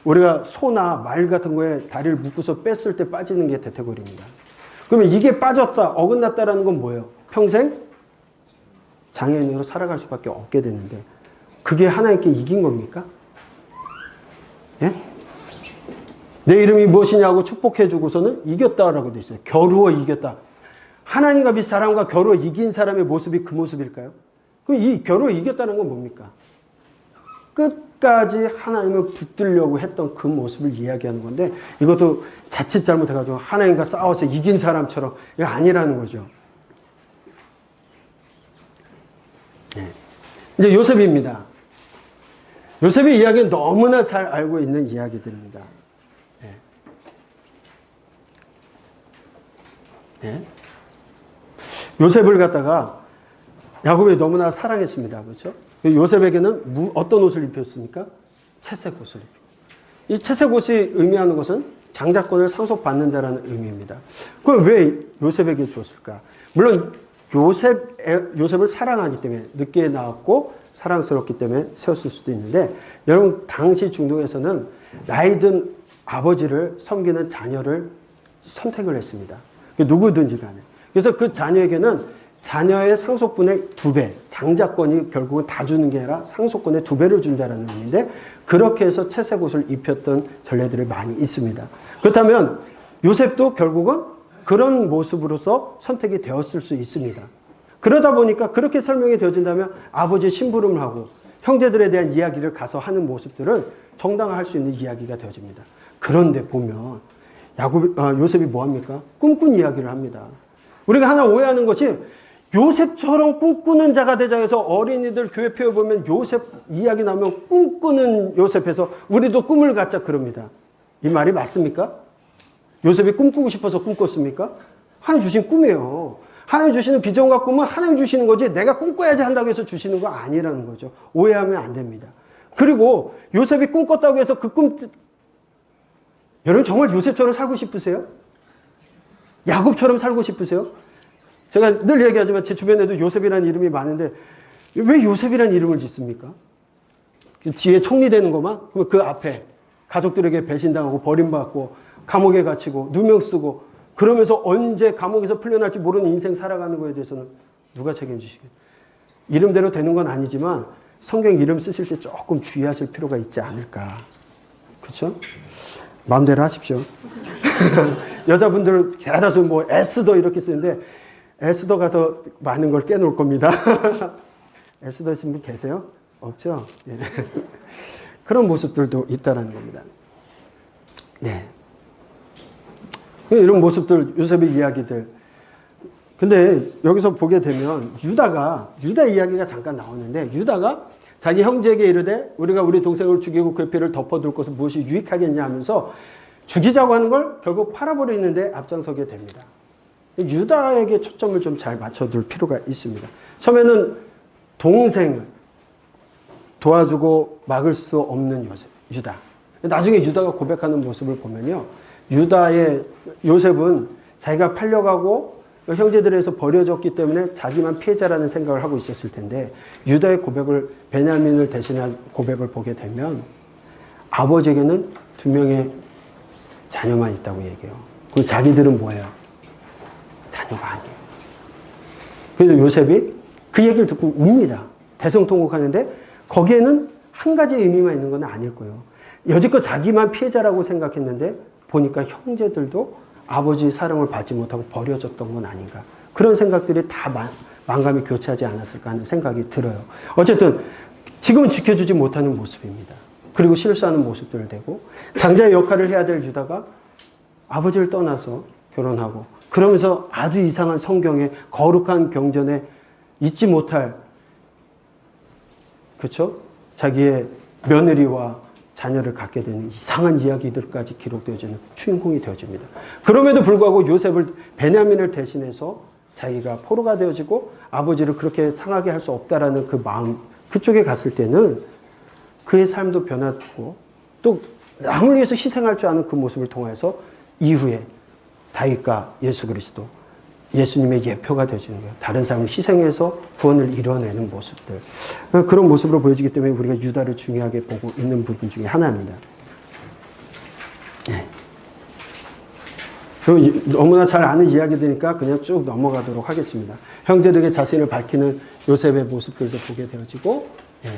A: 우리가 소나 말 같은 거에 다리를 묶어서 뺐을 때 빠지는 게 대퇴골입니다. 그러면 이게 빠졌다, 어긋났다라는 건 뭐예요? 평생 장애인으로 살아갈 수밖에 없게 되는데, 그게 하나님께 이긴 겁니까? 예? 내 이름이 무엇이냐고 축복해 주고서는 이겼다라고 돼 있어요. 겨루어 이겼다. 하나님과 및 사람과 겨루어 이긴 사람의 모습이 그 모습일까요? 그럼 이 겨루어 이겼다는 건 뭡니까? 끝까지 하나님을 붙들려고 했던 그 모습을 이야기하는 건데, 이것도 자칫 잘못해가지고 하나님과 싸워서 이긴 사람처럼, 이거 아니라는 거죠. 네. 이제 요셉입니다. 요셉의 이야기는 너무나 잘 알고 있는 이야기들입니다. 네. 네. 요셉을 갖다가 야곱이 너무나 사랑했습니다. 그렇죠? 요셉에게는 어떤 옷을 입혔습니까? 채색 옷을 입혔습니다. 이 채색 옷이 의미하는 것은 장자권을 상속받는다라는 의미입니다. 그럼 왜 요셉에게 줬을까? 물론 요셉을 사랑하기 때문에 늦게 낳았고 사랑스럽기 때문에 세웠을 수도 있는데, 여러분 당시 중동에서는 나이 든 아버지를 섬기는 자녀를 선택을 했습니다. 누구든지 간에. 그래서 그 자녀에게는 자녀의 상속분의 2배, 장자권이 결국은 다 주는 게 아니라 상속권의 2배를 준다는 의미인데, 그렇게 해서 채색 옷을 입혔던 전례들이 많이 있습니다. 그렇다면 요셉도 결국은 그런 모습으로서 선택이 되었을 수 있습니다. 그러다 보니까 그렇게 설명이 되어진다면 아버지의 심부름을 하고 형제들에 대한 이야기를 가서 하는 모습들을 정당화할 수 있는 이야기가 되어집니다. 그런데 보면 요셉이 뭐합니까? 꿈꾼 이야기를 합니다. 우리가 하나 오해하는 것이, 요셉처럼 꿈꾸는 자가 되자 해서 어린이들 교회 표에 보면 요셉 이야기 나오면 꿈꾸는 요셉에서 우리도 꿈을 갖자 그럽니다. 이 말이 맞습니까? 요셉이 꿈꾸고 싶어서 꿈꿨습니까? 하나님 주신 꿈이에요. 하나님 주시는 비전과 꿈은 하나님 주시는 거지 내가 꿈꿔야지 한다고 해서 주시는 거 아니라는 거죠. 오해하면 안 됩니다. 그리고 요셉이 꿈꿨다고 해서 그 꿈, 여러분 정말 요셉처럼 살고 싶으세요? 야곱처럼 살고 싶으세요? 제가 늘 얘기하지만 제 주변에도 요셉이라는 이름이 많은데 왜 요셉이라는 이름을 짓습니까? 뒤에 총리되는 것만? 그러면 그 앞에 가족들에게 배신당하고 버림받고 감옥에 갇히고 누명 쓰고 그러면서 언제 감옥에서 풀려날지 모르는 인생 살아가는 거에 대해서는 누가 책임지시겠어요? 이름대로 되는 건 아니지만 성경 이름 쓰실 때 조금 주의하실 필요가 있지 않을까. 그렇죠? 마음대로 하십시오. 여자분들 대다수 뭐 에스더 이렇게 쓰는데 에스더 가서 많은 걸 깨놓을 겁니다. 에스더 신 분 계세요? 없죠? 예. 그런 모습들도 있다는 겁니다. 네. 이런 모습들, 요셉의 이야기들. 근데 여기서 보게 되면 유다 이야기가 잠깐 나오는데, 유다가 자기 형제에게 이르되 우리가 우리 동생을 죽이고 그의 피를 덮어둘 것은 무엇이 유익하겠냐 하면서 죽이자고 하는 걸 결국 팔아버리는데 앞장서게 됩니다. 유다에게 초점을 좀 잘 맞춰둘 필요가 있습니다. 처음에는 동생을 도와주고 막을 수 없는 유다. 나중에 유다가 고백하는 모습을 보면요. 요셉은 자기가 팔려가고 형제들에서 버려졌기 때문에 자기만 피해자라는 생각을 하고 있었을 텐데, 유다의 고백을, 베냐민을 대신한 고백을 보게 되면 아버지에게는 2명의 자녀만 있다고 얘기해요. 그럼 자기들은 뭐예요? 자녀가 아니에요. 그래서 요셉이 그 얘기를 듣고 웁니다. 대성통곡하는데 거기에는 한 가지 의미만 있는 건 아닐 거예요. 여지껏 자기만 피해자라고 생각했는데 보니까 형제들도 아버지의 사랑을 받지 못하고 버려졌던 건 아닌가. 그런 생각들이 다 만감이 교차하지 않았을까 하는 생각이 들어요. 어쨌든 지금은 지켜주지 못하는 모습입니다. 그리고 실수하는 모습들을 대고 장자의 역할을 해야 될 유다가 아버지를 떠나서 결혼하고 그러면서 아주 이상한 성경의 거룩한 경전에 잊지 못할, 그렇죠? 자기의 며느리와 자녀를 갖게 되는 이상한 이야기들까지 기록되어지는 주인공이 되어집니다. 그럼에도 불구하고 요셉을, 베냐민을 대신해서 자기가 포로가 되어지고 아버지를 그렇게 상하게 할 수 없다라는 그 마음, 그쪽에 갔을 때는 그의 삶도 변화되고 또 남을 위해서 희생할 줄 아는 그 모습을 통해서 이후에 다윗과 예수 그리스도, 예수님의 예표가 되어지는 거예요. 다른 사람을 희생해서 구원을 이뤄내는 모습들. 그런 모습으로 보여지기 때문에 우리가 유다를 중요하게 보고 있는 부분 중에 하나입니다. 네. 그럼 너무나 잘 아는 이야기들이니까 그냥 쭉 넘어가도록 하겠습니다. 형제들에게 자신을 밝히는 요셉의 모습들도 보게 되어지고, 네.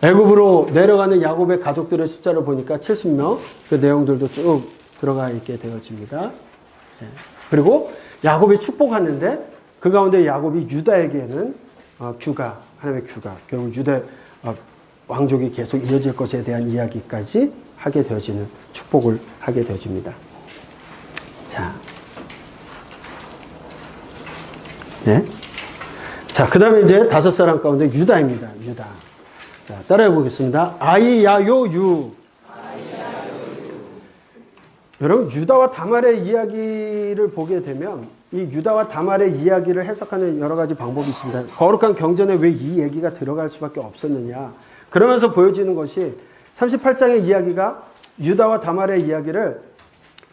A: 애굽으로 내려가는 야곱의 가족들의 숫자를 보니까 70명, 그 내용들도 쭉 들어가 있게 되어집니다. 그리고 야곱이 축복하는데 그 가운데 야곱이 유다에게는 하나님의 규가, 결국 유다 왕족이 계속 이어질 것에 대한 이야기까지 하게 되어지는, 축복을 하게 되어집니다. 자, 네. 자, 그 다음에 이제 5사람 가운데 유다입니다. 유다. 자, 따라해 보겠습니다. 아이야요 유. 여러분, 유다와 다말의 이야기를 보게 되면 이 유다와 다말의 이야기를 해석하는 여러 가지 방법이 있습니다. 거룩한 경전에 왜 이 얘기가 들어갈 수밖에 없었느냐. 그러면서 보여지는 것이 38장의 이야기가 유다와 다말의 이야기를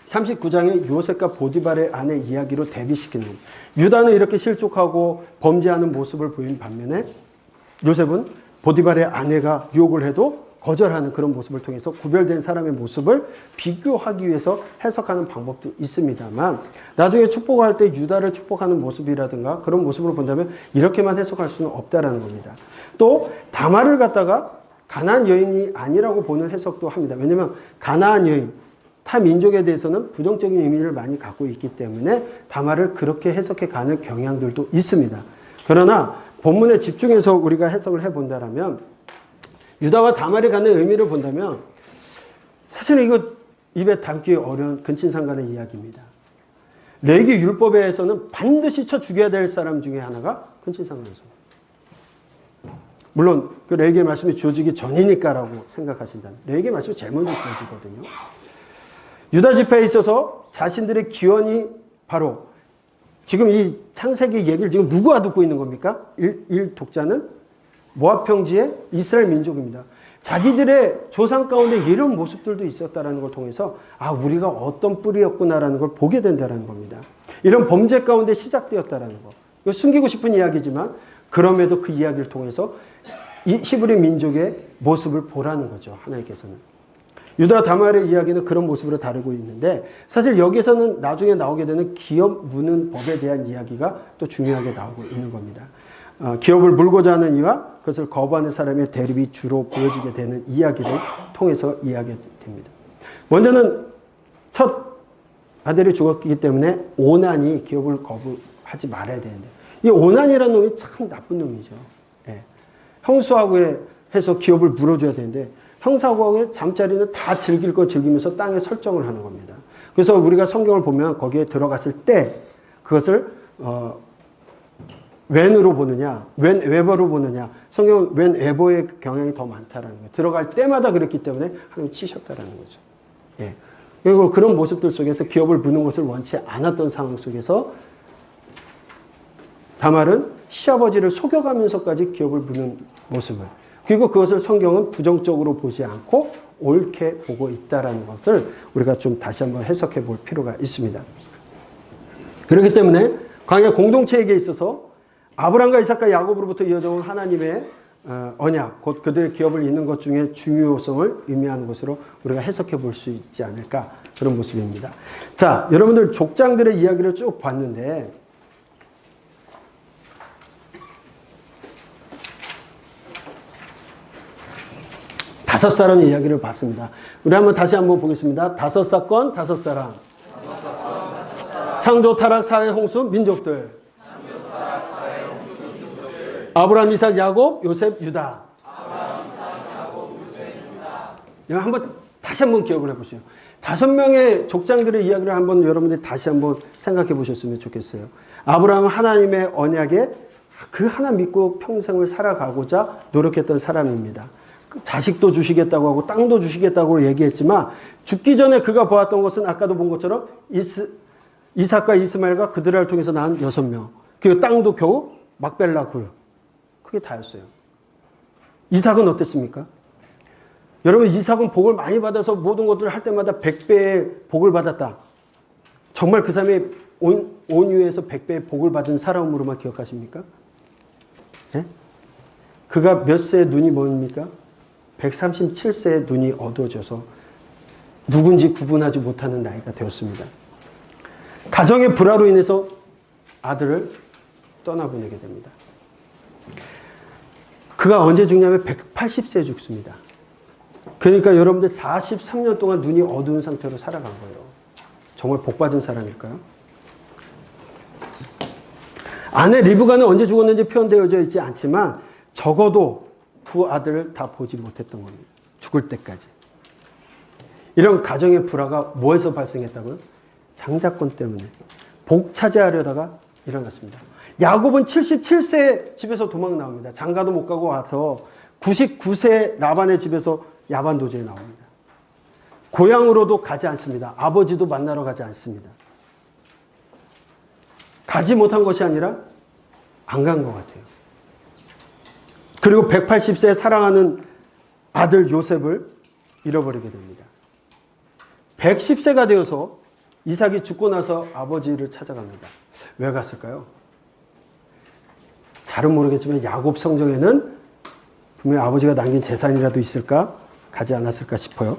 A: 39장의 요셉과 보디발의 아내 이야기로 대비시키는 겁니다. 유다는 이렇게 실족하고 범죄하는 모습을 보인 반면에 요셉은 보디발의 아내가 유혹을 해도 거절하는 그런 모습을 통해서 구별된 사람의 모습을 비교하기 위해서 해석하는 방법도 있습니다만 나중에 축복할 때 유다를 축복하는 모습이라든가 그런 모습으로 본다면 이렇게만 해석할 수는 없다라는 겁니다. 또 다말을 갖다가 가나안 여인이 아니라고 보는 해석도 합니다. 왜냐하면 가나안 여인, 타 민족에 대해서는 부정적인 의미를 많이 갖고 있기 때문에 다말을 그렇게 해석해 가는 경향들도 있습니다. 그러나 본문에 집중해서 우리가 해석을 해본다면 유다와 다말이 갖는 의미를 본다면 사실은 이거 입에 담기 어려운 근친상간의 이야기입니다. 레위 율법에서는 반드시 쳐 죽여야 될 사람 중에 하나가 근친상간에서. 물론 그 레위기의 말씀이 주어지기 전이니까라고 생각하신다면 레위기의 말씀이 제일 먼저 주어지거든요. 유다 지파에 있어서 자신들의 기원이 바로 지금 이 창세기 얘기를 지금 누구가 듣고 있는 겁니까? 일 독자는 모압 평지의 이스라엘 민족입니다. 자기들의 조상 가운데 이런 모습들도 있었다는 걸 통해서 아, 우리가 어떤 뿌리였구나라는 걸 보게 된다는 겁니다. 이런 범죄 가운데 시작되었다는 거. 이거 숨기고 싶은 이야기지만 그럼에도 그 이야기를 통해서 이 히브리 민족의 모습을 보라는 거죠. 하나님께서는. 유다 다말의 이야기는 그런 모습으로 다루고 있는데 사실 여기서는 나중에 나오게 되는 기업 무는 법에 대한 이야기가 또 중요하게 나오고 있는 겁니다. 기업을 물고자 하는 이와 그것을 거부하는 사람의 대립이 주로 보여지게 되는 이야기를 통해서 이야기됩니다. 먼저는 첫 아들이 죽었기 때문에 오난이 기업을 거부하지 말아야 되는데 이 오난이라는 놈이 참 나쁜 놈이죠. 예. 형수하고 해서 기업을 물어줘야 되는데 형사하고의 잠자리는 다 즐길 거 즐기면서 땅에 설정을 하는 겁니다. 그래서 우리가 성경을 보면 거기에 들어갔을 때 그것을 웬으로 보느냐, 웬웨버로 보느냐. 성경은 웬웨버의 경향이 더 많다라는 거예요. 들어갈 때마다 그랬기 때문에 하나님 치셨다라는 거죠. 예. 그리고 그런 모습들 속에서 기업을 무는 것을 원치 않았던 상황 속에서 다말은 시아버지를 속여가면서까지 기업을 무는 모습을 그리고 그것을 성경은 부정적으로 보지 않고 옳게 보고 있다라는 것을 우리가 좀 다시 한번 해석해 볼 필요가 있습니다. 그렇기 때문에 광야 공동체에게 있어서 아브람과 이삭과 야곱으로부터 이어져 온 하나님의 언약, 곧 그들의 기업을 잇는 것 중에 중요성을 의미하는 것으로 우리가 해석해 볼 수 있지 않을까 그런 모습입니다. 자, 여러분들 족장들의 이야기를 쭉 봤는데 다섯 사람의 이야기를 봤습니다. 우리 한번 다시 한번 보겠습니다. 다섯 사건, 다섯 사람. 창조, 타락, 사회, 홍수, 민족들. 아브라함, 이삭, 야곱, 요셉, 유다. 한번 다시 한번 기억을 해보세요. 5명의 족장들의 이야기를 한번 여러분들이 다시 한번 생각해 보셨으면 좋겠어요. 아브라함은 하나님의 언약에 그 하나 믿고 평생을 살아가고자 노력했던 사람입니다. 자식도 주시겠다고 하고 땅도 주시겠다고 얘기했지만 죽기 전에 그가 보았던 것은 아까도 본 것처럼 이삭과 이스마엘과 그들을 통해서 낳은 6명. 그리고 땅도 겨우 막벨라 굴. 그게 다였어요. 이삭은 어땠습니까? 여러분 이삭은 복을 많이 받아서 모든 것들을 할 때마다 100배의 복을 받았다. 정말 그 사람이 온유에서 100배의 복을 받은 사람으로만 기억하십니까? 네? 그가 몇 세에 눈이 뭡니까? 137세에 눈이 어두워져서 누군지 구분하지 못하는 나이가 되었습니다. 가정의 불화로 인해서 아들을 떠나보내게 됩니다. 그가 언제 죽냐면 180세에 죽습니다. 그러니까 여러분들 43년 동안 눈이 어두운 상태로 살아간 거예요. 정말 복받은 사람일까요? 아내 리브가는 언제 죽었는지 표현되어져 있지 않지만 적어도 두 아들을 다 보지 못했던 겁니다. 죽을 때까지. 이런 가정의 불화가 뭐에서 발생했다고요? 장자권 때문에 복 차지하려다가 일어났습니다. 야곱은 77세 집에서 도망 나옵니다. 장가도 못 가고 와서 99세 라반의 집에서 야반 도주에 나옵니다. 고향으로도 가지 않습니다. 아버지도 만나러 가지 않습니다. 가지 못한 것이 아니라 안 간 것 같아요. 그리고 180세 사랑하는 아들 요셉을 잃어버리게 됩니다. 110세가 되어서 이삭이 죽고 나서 아버지를 찾아갑니다. 왜 갔을까요? 잘은 모르겠지만 야곱 성경에는 분명히 아버지가 남긴 재산이라도 있을까? 가지 않았을까 싶어요.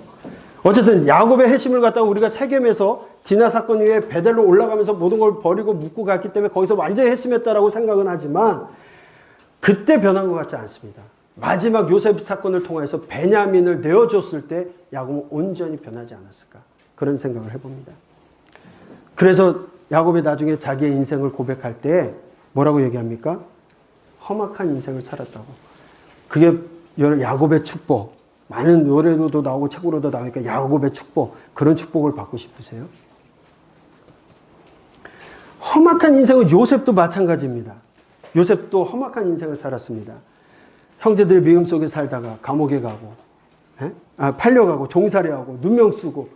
A: 어쨌든 야곱의 회심을 갖다가 우리가 세겜에서 디나 사건 이후에 베델로 올라가면서 모든 걸 버리고 묵고 갔기 때문에 거기서 완전히 회심했다라고 생각은 하지만 그때 변한 것 같지 않습니다. 마지막 요셉 사건을 통해서 베냐민을 내어줬을 때 야곱은 온전히 변하지 않았을까? 그런 생각을 해봅니다. 그래서 야곱이 나중에 자기의 인생을 고백할 때 뭐라고 얘기합니까? 험악한 인생을 살았다고. 그게 야곱의 축복. 많은 노래로도 나오고 책으로도 나오니까 야곱의 축복. 그런 축복을 받고 싶으세요? 험악한 인생은 요셉도 마찬가지입니다. 요셉도 험악한 인생을 살았습니다. 형제들 미움 속에 살다가 감옥에 가고, 팔려가고, 종살이하고, 누명 쓰고,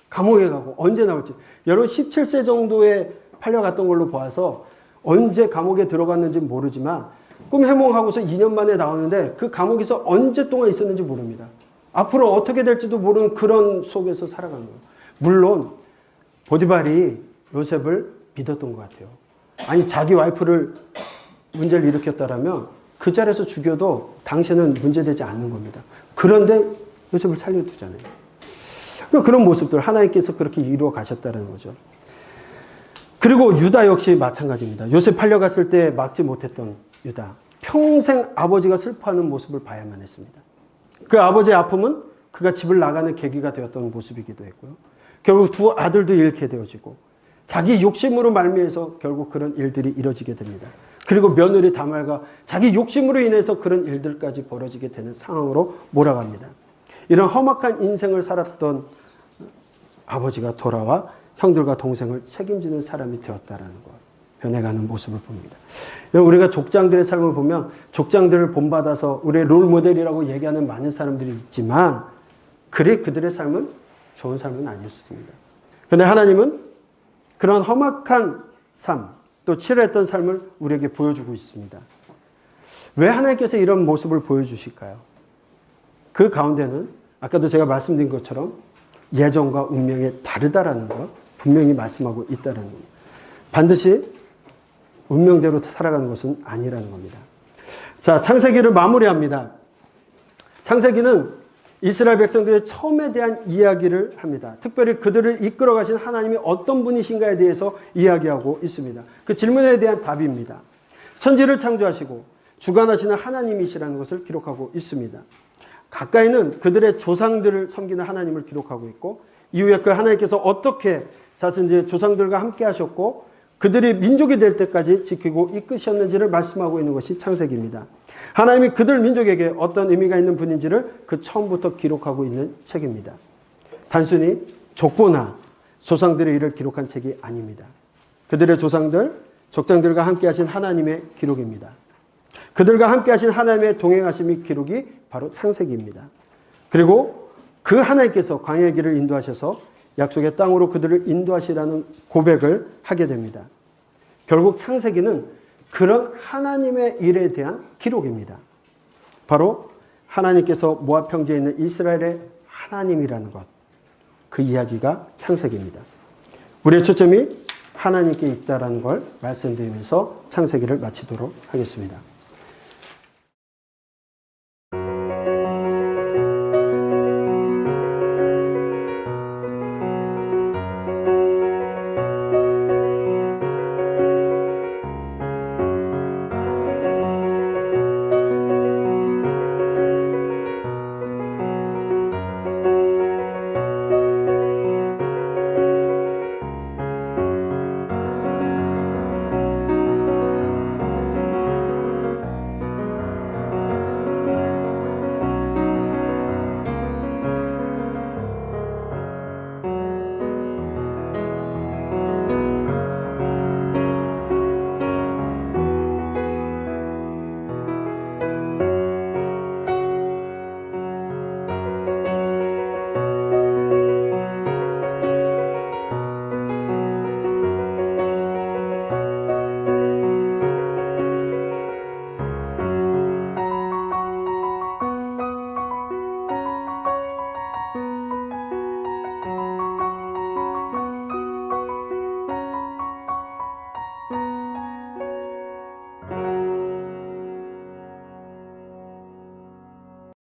A: 감옥에 가고, 언제 나올지. 여러분 17세 정도에 팔려갔던 걸로 봐서 언제 감옥에 들어갔는지 모르지만 꿈 해몽하고서 2년 만에 나오는데 그 감옥에서 언제 동안 있었는지 모릅니다. 앞으로 어떻게 될지도 모르는 그런 속에서 살아간 거예요. 물론 보디발이 요셉을 믿었던 것 같아요. 아니 자기 와이프를 문제를 일으켰다라면 그 자리에서 죽여도 당신은 문제되지 않는 겁니다. 그런데 요셉을 살려두잖아요. 그런 모습들 하나님께서 그렇게 이루어 가셨다는 거죠. 그리고 유다 역시 마찬가지입니다. 요셉 팔려갔을 때 막지 못했던 유다. 평생 아버지가 슬퍼하는 모습을 봐야만 했습니다. 그 아버지의 아픔은 그가 집을 나가는 계기가 되었던 모습이기도 했고요. 결국 두 아들도 잃게 되어지고 자기 욕심으로 말미에서 결국 그런 일들이 이뤄지게 됩니다. 그리고 며느리 다말과 자기 욕심으로 인해서 그런 일들까지 벌어지게 되는 상황으로 몰아갑니다. 이런 험악한 인생을 살았던 아버지가 돌아와 형들과 동생을 책임지는 사람이 되었다라는 것. 변해가는 모습을 봅니다. 우리가 족장들의 삶을 보면 족장들을 본받아서 우리의 롤모델이라고 얘기하는 많은 사람들이 있지만 그들의 삶은 좋은 삶은 아니었습니다. 그런데 하나님은 그런 험악한 삶, 또 치열했던 삶을 우리에게 보여주고 있습니다. 왜 하나님께서 이런 모습을 보여주실까요? 그 가운데는 아까도 제가 말씀드린 것처럼 예정과 운명이 다르다라는 것 분명히 말씀하고 있다는 겁니다. 반드시 운명대로 살아가는 것은 아니라는 겁니다. 자, 창세기를 마무리합니다. 창세기는 이스라엘 백성들의 처음에 대한 이야기를 합니다. 특별히 그들을 이끌어 가신 하나님이 어떤 분이신가에 대해서 이야기하고 있습니다. 그 질문에 대한 답입니다. 천지를 창조하시고 주관하시는 하나님이시라는 것을 기록하고 있습니다. 가까이는 그들의 조상들을 섬기는 하나님을 기록하고 있고 이후에 그 하나님께서 어떻게 사실 이제 조상들과 함께 하셨고 그들이 민족이 될 때까지 지키고 이끄셨는지를 말씀하고 있는 것이 창세기입니다. 하나님이 그들 민족에게 어떤 의미가 있는 분인지를 그 처음부터 기록하고 있는 책입니다. 단순히 족보나 조상들의 일을 기록한 책이 아닙니다. 그들의 조상들, 족장들과 함께 하신 하나님의 기록입니다. 그들과 함께 하신 하나님의 동행하심의 기록이 바로 창세기입니다. 그리고 그 하나님께서 광야의 길을 인도하셔서 약속의 땅으로 그들을 인도하시라는 고백을 하게 됩니다. 결국 창세기는 그런 하나님의 일에 대한 기록입니다. 바로 하나님께서 모압 평지에 있는 이스라엘의 하나님이라는 것. 그 이야기가 창세기입니다. 우리의 초점이 하나님께 있다는 걸 말씀드리면서 창세기를 마치도록 하겠습니다.